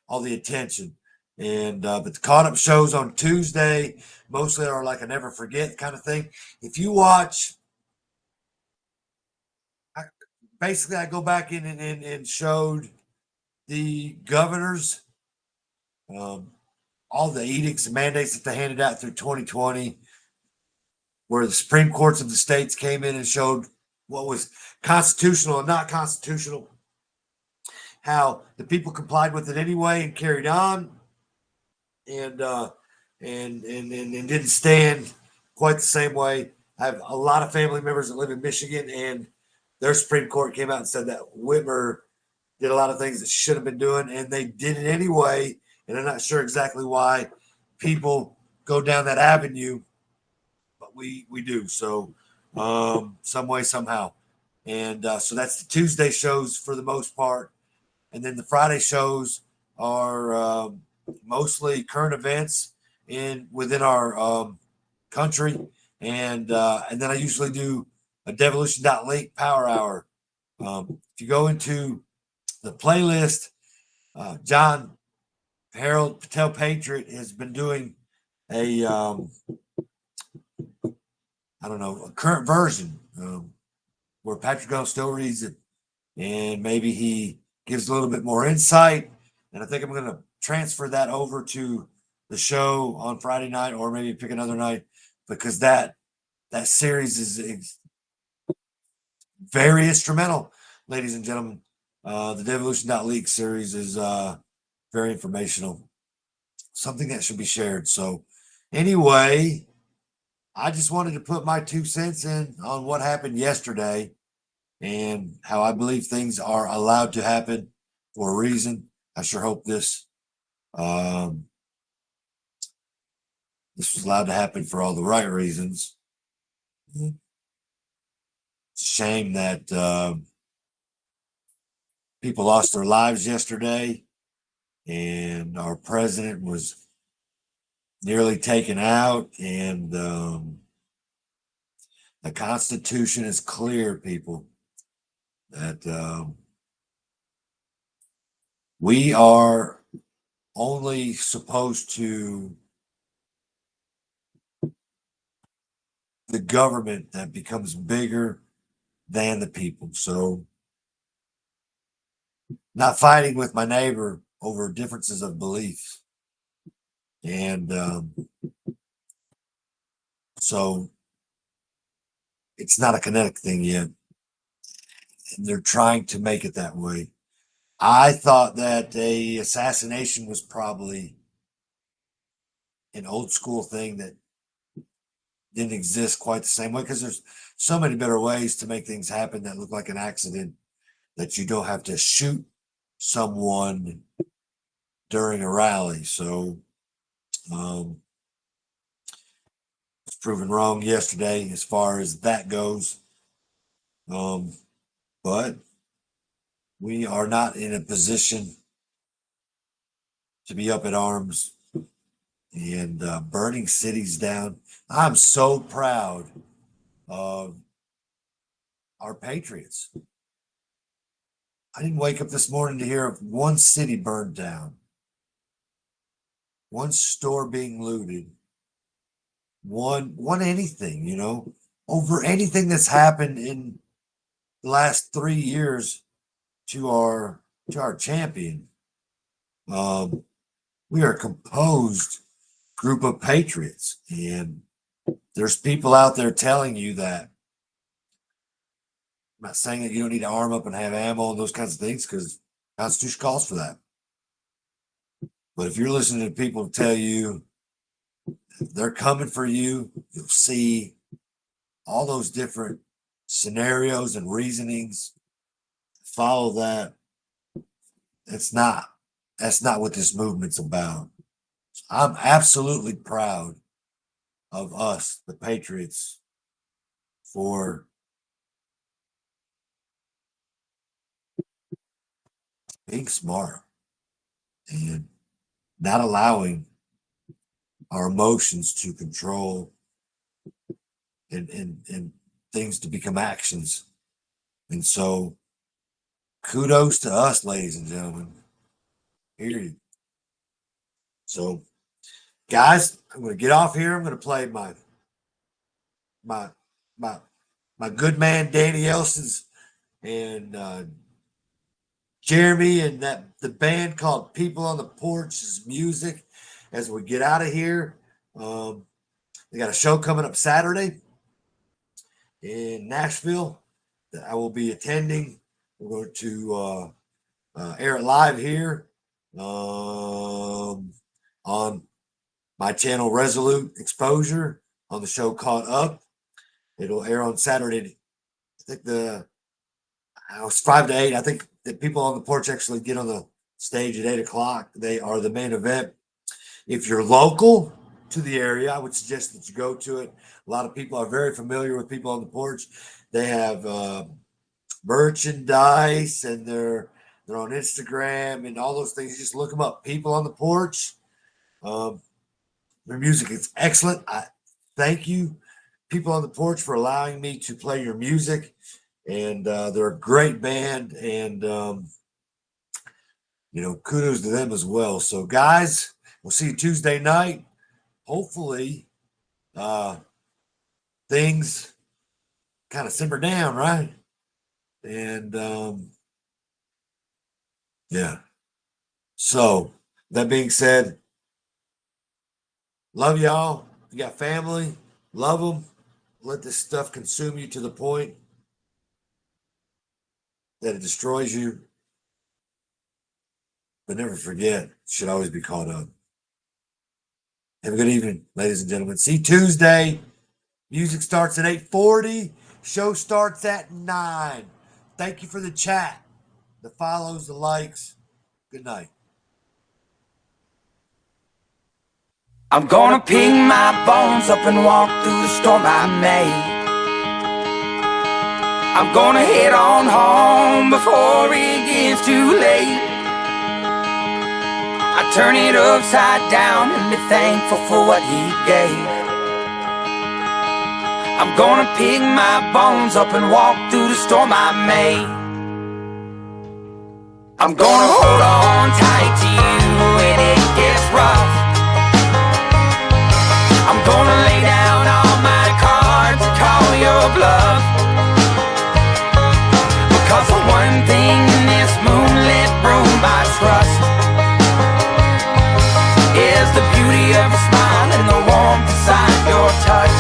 attention. And but the Caught Up shows on Tuesday mostly are like a never forget kind of thing. If you watch, I go back in and showed the governors, all the edicts and mandates that they handed out through 2020, where the Supreme Courts of the states came in and showed what was constitutional and not constitutional, how the people complied with it anyway and carried on, and didn't stand quite the same way. I have a lot of family members that live in Michigan, and their Supreme Court came out and said that Whitmer did a lot of things that should have been doing, and they did it anyway. And I'm not sure exactly why people go down that avenue, but we do. So some way, somehow. And so that's the Tuesday shows for the most part. And then the Friday shows are mostly current events within our country. And then I usually do a Devolution.link Power Hour. If you go into the playlist, John Harold Patel Patriot has been doing a a current version where Patrick Gunn still reads it, and maybe he gives a little bit more insight. And I think I'm going to transfer that over to the show on Friday night, or maybe pick another night, because that series is very instrumental, ladies and gentlemen. The Devolution.League series is very informational, something that should be shared. So anyway, I just wanted to put my 2 cents in on what happened yesterday and how I believe things are allowed to happen for a reason. I sure hope this was allowed to happen for all the right reasons. It's a shame that people lost their lives yesterday, and our president was nearly taken out, and the Constitution is clear, people, that we are only supposed to the government that becomes bigger than the people. So not fighting with my neighbor over differences of belief. And so it's not a kinetic thing yet. And they're trying to make it that way. I thought that a assassination was probably an old school thing that didn't exist quite the same way, because there's so many better ways to make things happen that look like an accident, that you don't have to shoot someone during a rally. So it's proven wrong yesterday as far as that goes. But we are not in a position to be up at arms and burning cities down. I'm so proud of our patriots. I didn't wake up this morning to hear of one city burned down, one store being looted, one anything, over anything that's happened in the last 3 years to our champion. We are a composed group of patriots, and there's people out there telling you that. I'm not saying that you don't need to arm up and have ammo and those kinds of things, because the Constitution calls for that. But if you're listening to people tell you they're coming for you, you'll see all those different scenarios and reasonings. Follow that. That's not what this movement's about. I'm absolutely proud of us, the patriots, for being smart and not allowing our emotions to control and things to become actions. And so kudos to us, ladies and gentlemen. Period. So, guys, I'm going to get off here. I'm going to play my good man Danny Elson's and Jeremy and the band called People on the Porch's music as we get out of here. They got a show coming up Saturday in Nashville that I will be attending. We're going to air it live here on my channel, Resolute Exposure, on the show Caught Up. It'll air on Saturday. I think it's 5 to 8. I think the People on the Porch actually get on the stage at 8 o'clock. They are the main event. If you're local to the area, I would suggest that you go to it. A lot of people are very familiar with People on the Porch. They have merchandise, and they're on Instagram and all those things. You just look them up. People on the Porch. Their music is excellent. I thank you, People on the Porch, for allowing me to play your music. And they're a great band, and kudos to them as well. So, guys, we'll see you Tuesday night. Hopefully, things kind of simmer down, right? And yeah. So, that being said, love y'all. You got family, love them. Let this stuff consume you to the point that it destroys you. But never forget, it should always be caught up. Have a good evening, ladies and gentlemen. See you Tuesday. Music starts at 8:40. Show starts at 9. Thank you for the chat, the follows, the likes. Good night. I'm gonna pick my bones up and walk through the storm I made. I'm gonna head on home before it gets too late. I turn it upside down and be thankful for what he gave. I'm gonna pick my bones up and walk through the storm I made. I'm gonna hold on tight to you when it gets rough. I'm gonna lay down all my cards and call your bluff. Because the one thing in this moonlit room I trust is the beauty of your smile and the warmth inside your touch.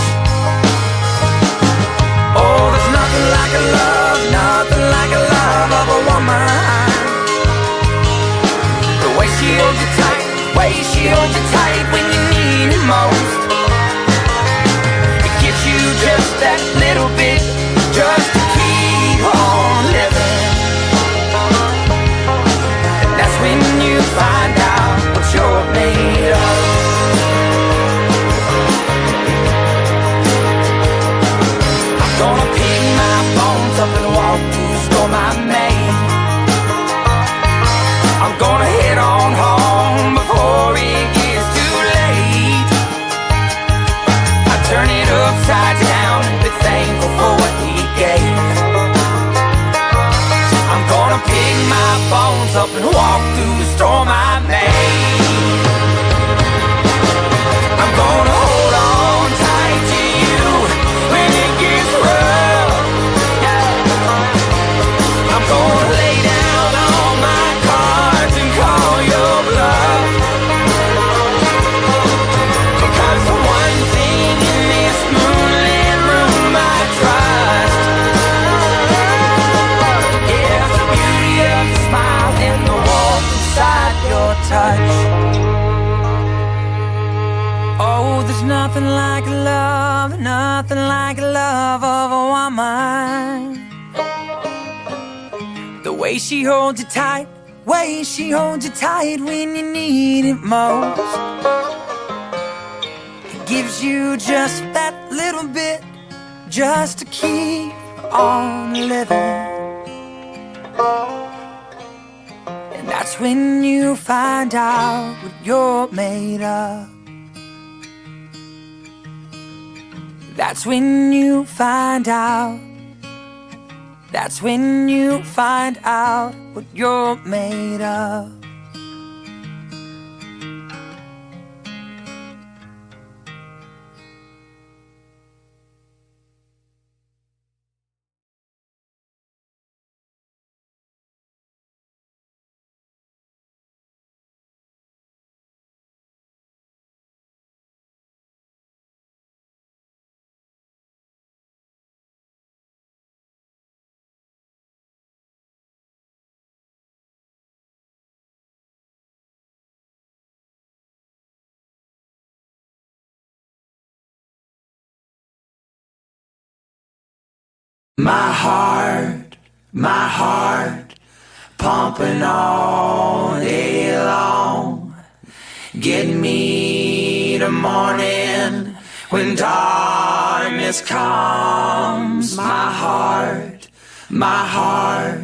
Oh, there's nothing like a love, nothing like a love of a woman. The way she holds you tight, way she holds you tight when you need it most. It gives you just that little bit, just to keep on living. And that's when you find out what you're made of. I'm gonna pick my bones up and walk through the storm I made. I'm gonna head on home before it gets too late. I turn it upside down and be thankful for what he gave. I'm gonna pick my bones up and walk through the storm I made. I'm gonna hold on tight to you when it gets rough. I'm gonna lay down all my cards and call your bluff. Because the one thing in this moonlit room I trust is the beauty of your smile and the warmth inside your touch. Oh, there's nothing like love, nothing like love of a woman. The way she holds you tight, way she holds you tight when you need it most. It gives you just that little bit, just to keep on living. And that's when you find out what you're made of. That's when you find out. That's when you find out what you're made of. My heart, pumping all day long. Get me the morning when darkness comes. My my heart.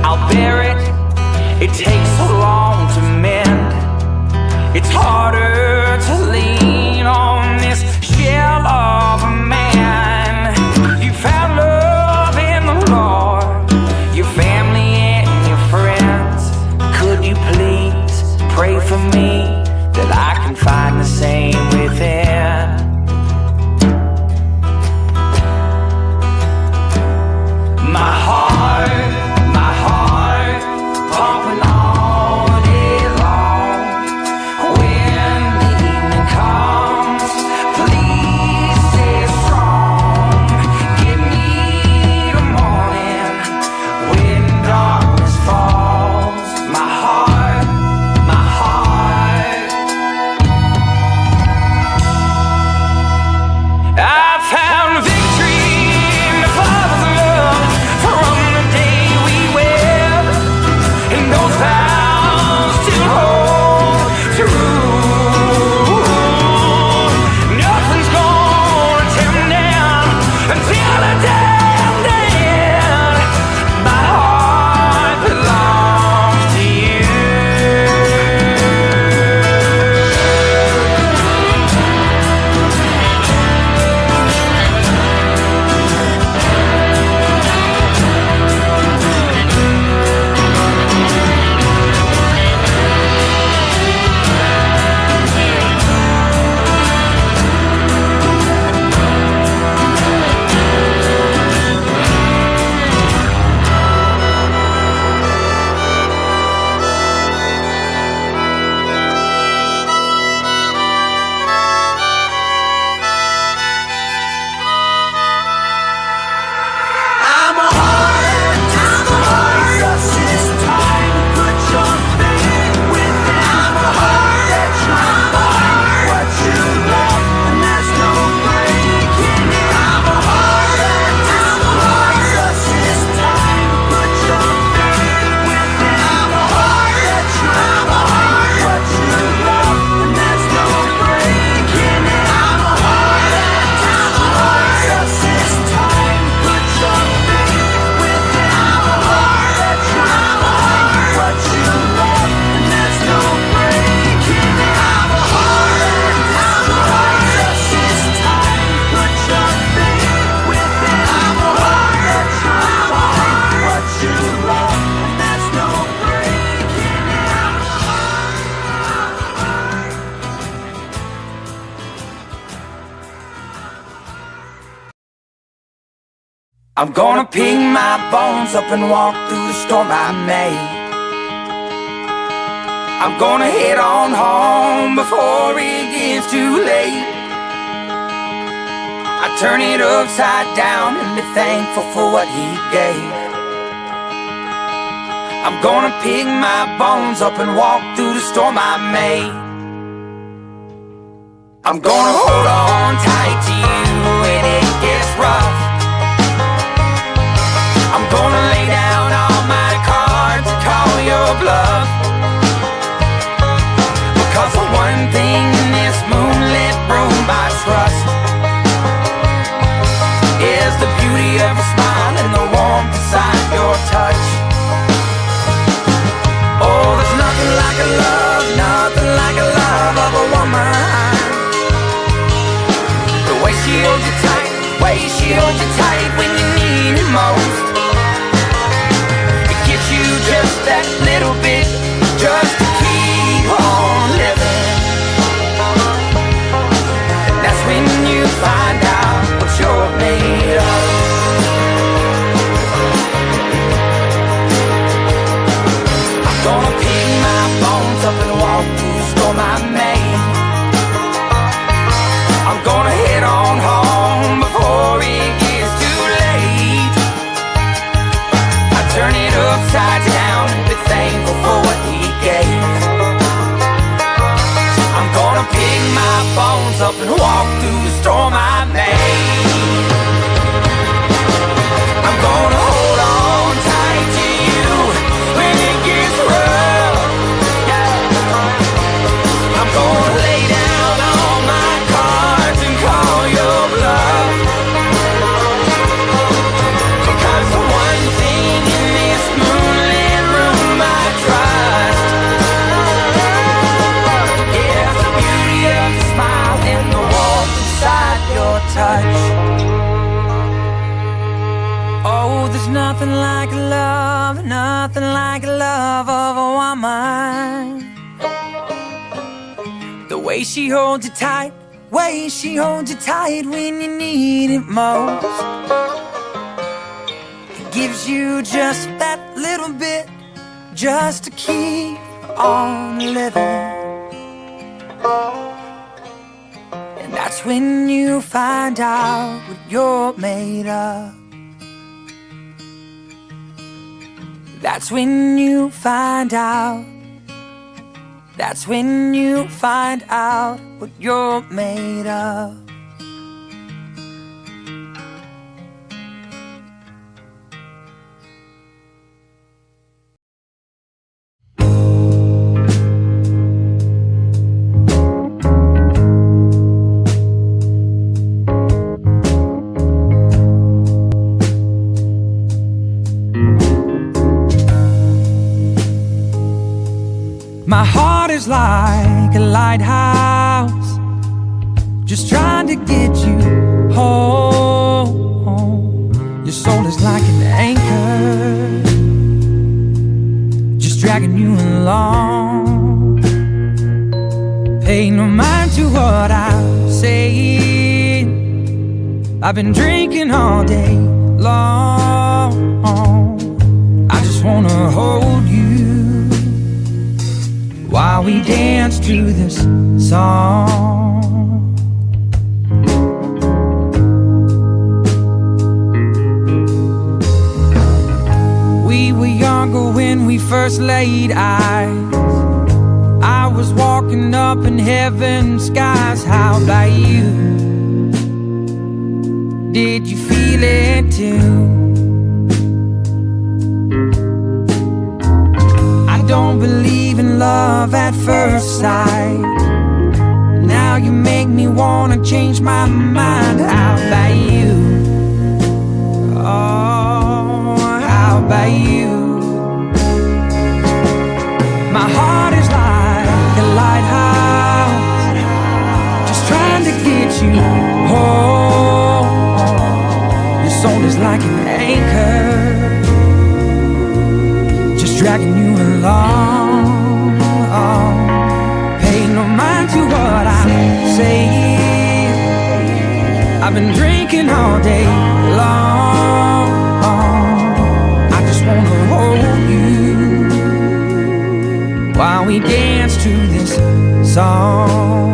I'll bear it. It takes so long to mend. It's harder to lean on this shell of a man. You found love in the Lord, your family and your friends. Could you please pray for me that I can find the same within? My heart, pumping all day long. When the evening comes, please stay strong. Give me the morning when darkness falls. My heart, I found victory in the Father's love from the day we wed, and those vows to hold true. Nothing's gonna tear me down until the day I'm dead. My heart belongs to you. I'm a heart, yes, it's time to put your faith within. I'm a heart that tries to find what you love, and there's no breaking it. I'm a heart, yes, it's time to put your faith within. I'm a heart that tries to find what you love, and there's no breaking it. I'm a heart, yes, it's time to put your faith within. I'm a heart that tries to find what you love, and there's no breaking it. I'm a heart, yes, it's time to put your faith within. I'm a heart that tries to find what you love, and there's no breaking it. I'm gonna pick my bones up and walk through the storm I made. I'm gonna head on home before it gets too late. I turn it upside down and be thankful for what he gave. I'm gonna pick my bones up and walk through the storm I made. I'm gonna hold on tight to you when it gets rough. I'm gonna lay down all my cards and call your bluff. Because the one thing in this moonlit room I trust is the beauty of your smile and the warmth inside your touch. Oh, there's nothing like a love, nothing like a love of a woman. The way she holds you tight, way she holds you tight when you need it most. You just that little bit, just to keep on living. And that's when you find out what you're made of. I'm gonna pick my bones up and walk through the storm I made. way she holds you tight, way she holds you tight when you need it most. It gives you just that little bit, just to keep on living. And that's when you find out what you're made of. That's when you find out. That's when you find out what you're made of. My heart is like a lighthouse, just trying to get you home. Your soul is like an anchor, just dragging you along. Pay no mind to what I'm saying, I've been drinking all day long. I just wanna hold you while we dance to this song. We were younger when we first laid eyes. I was walking up in heaven's skies. How about you? Did you feel it too? Don't believe in love at first sight. Now you make me wanna change my mind. How about you? Oh, how about you? My heart is like a lighthouse, just trying to get you home. Your soul is like an anchor, dragging you along. Pay no mind to what I say, I've been drinking all day long. I just wanna hold you while we dance to this song.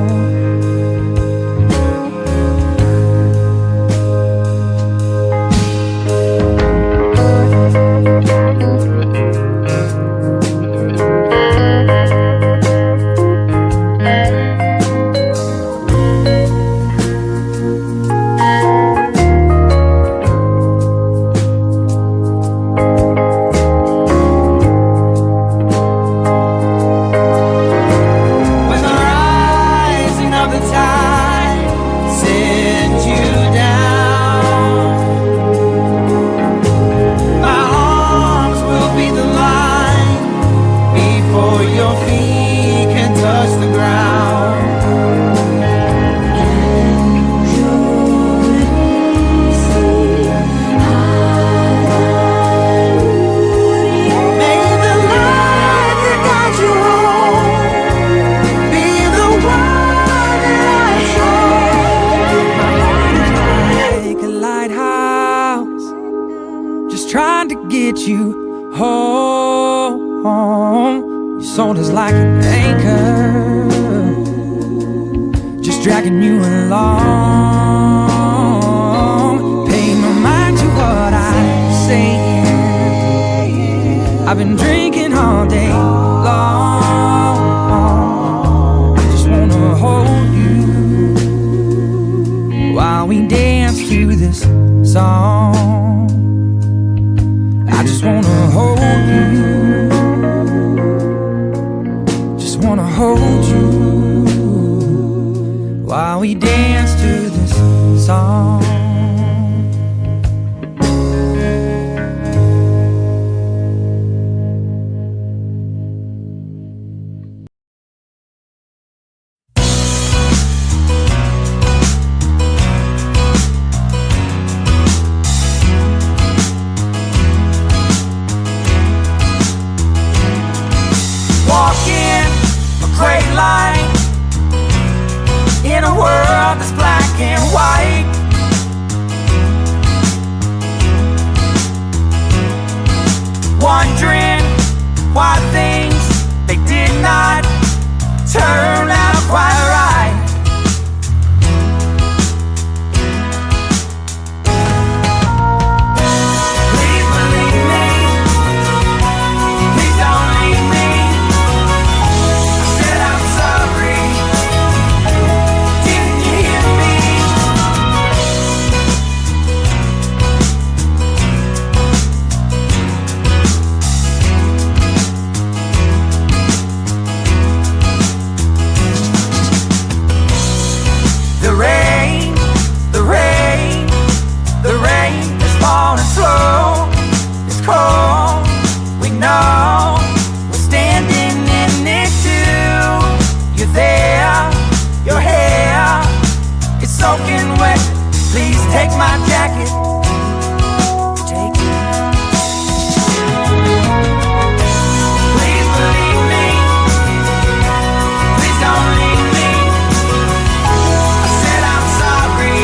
Trying to get you home. Your soul is like an anchor, just dragging you along. Pay no mind to what I say, I've been drinking all day long. I just wanna hold you while we dance to this song. I just wanna hold you, just wanna hold you while we dance to this song. soaking wet. Please take my jacket. Take it. Please believe me. Please don't leave me. I said I'm sorry.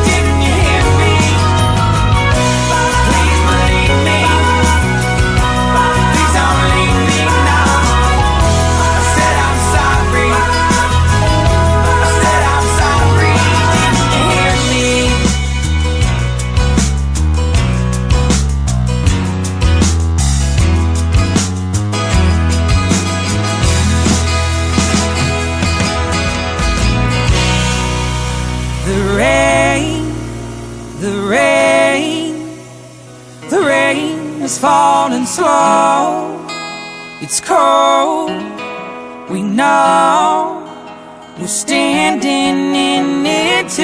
Didn't you hear me? Please believe me. Please don't leave me now. I said I'm sorry. I said I'm sorry. Didn't you hear me? The rain, the rain, the rain is falling slow. It's cold, we know. We're standing in it too.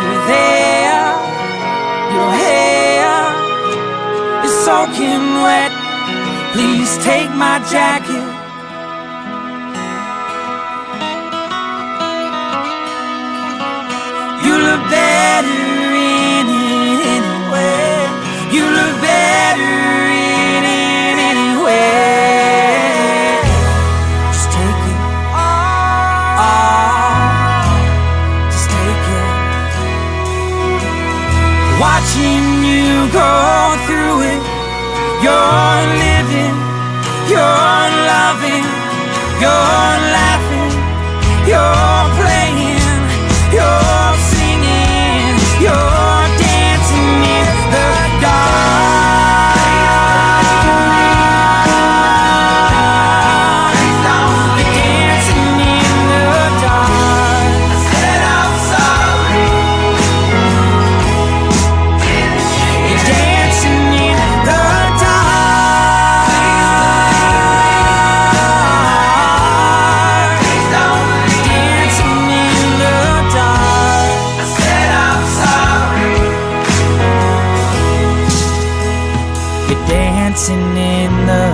You're there, your hair is soaking wet. Please take my jacket. You look better in it anyway. You look better in it anyway. Just take it. Just take it. Watching you go through it. You're living, you're loving, you're laughing, you're playing, you're singing, you're dancing in the dark. You're dancing in the dark. I said I'm sorry. You're dancing in the dark. Dancing in the dark. I said I'm sorry. You're dancing in the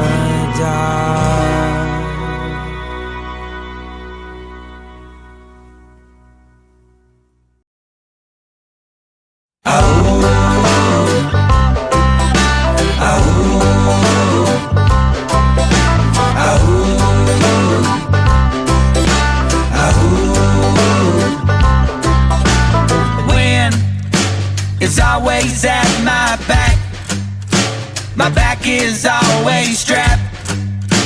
dark. When it's always at my back. My back is always strapped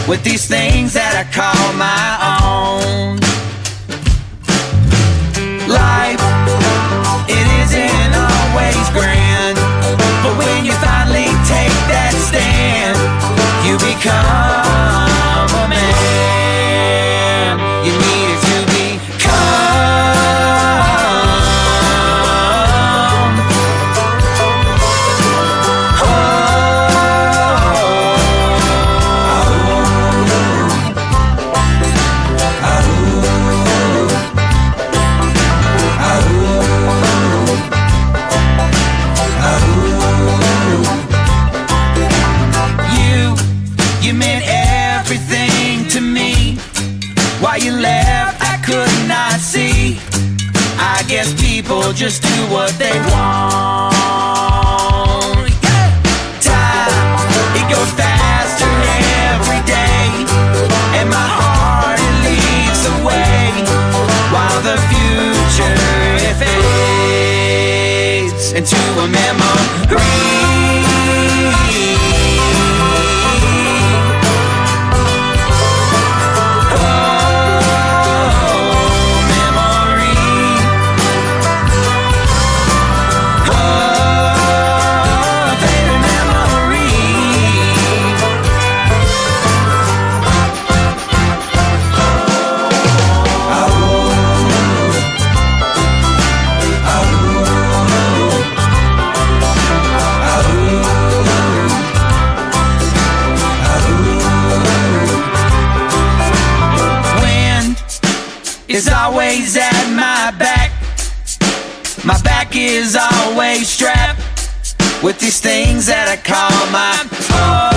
with these things that I call my own. Life, it isn't always grand, but when you finally take that stand, you become a man. You needed to become. You meant everything to me. While you left, I could not see. I guess people just do what they want. Yeah. Time, it goes faster every day, and my heart, it leads the way, while the future, it fades into a memory. Is always at my back. My back is always strapped with these things that I call my own.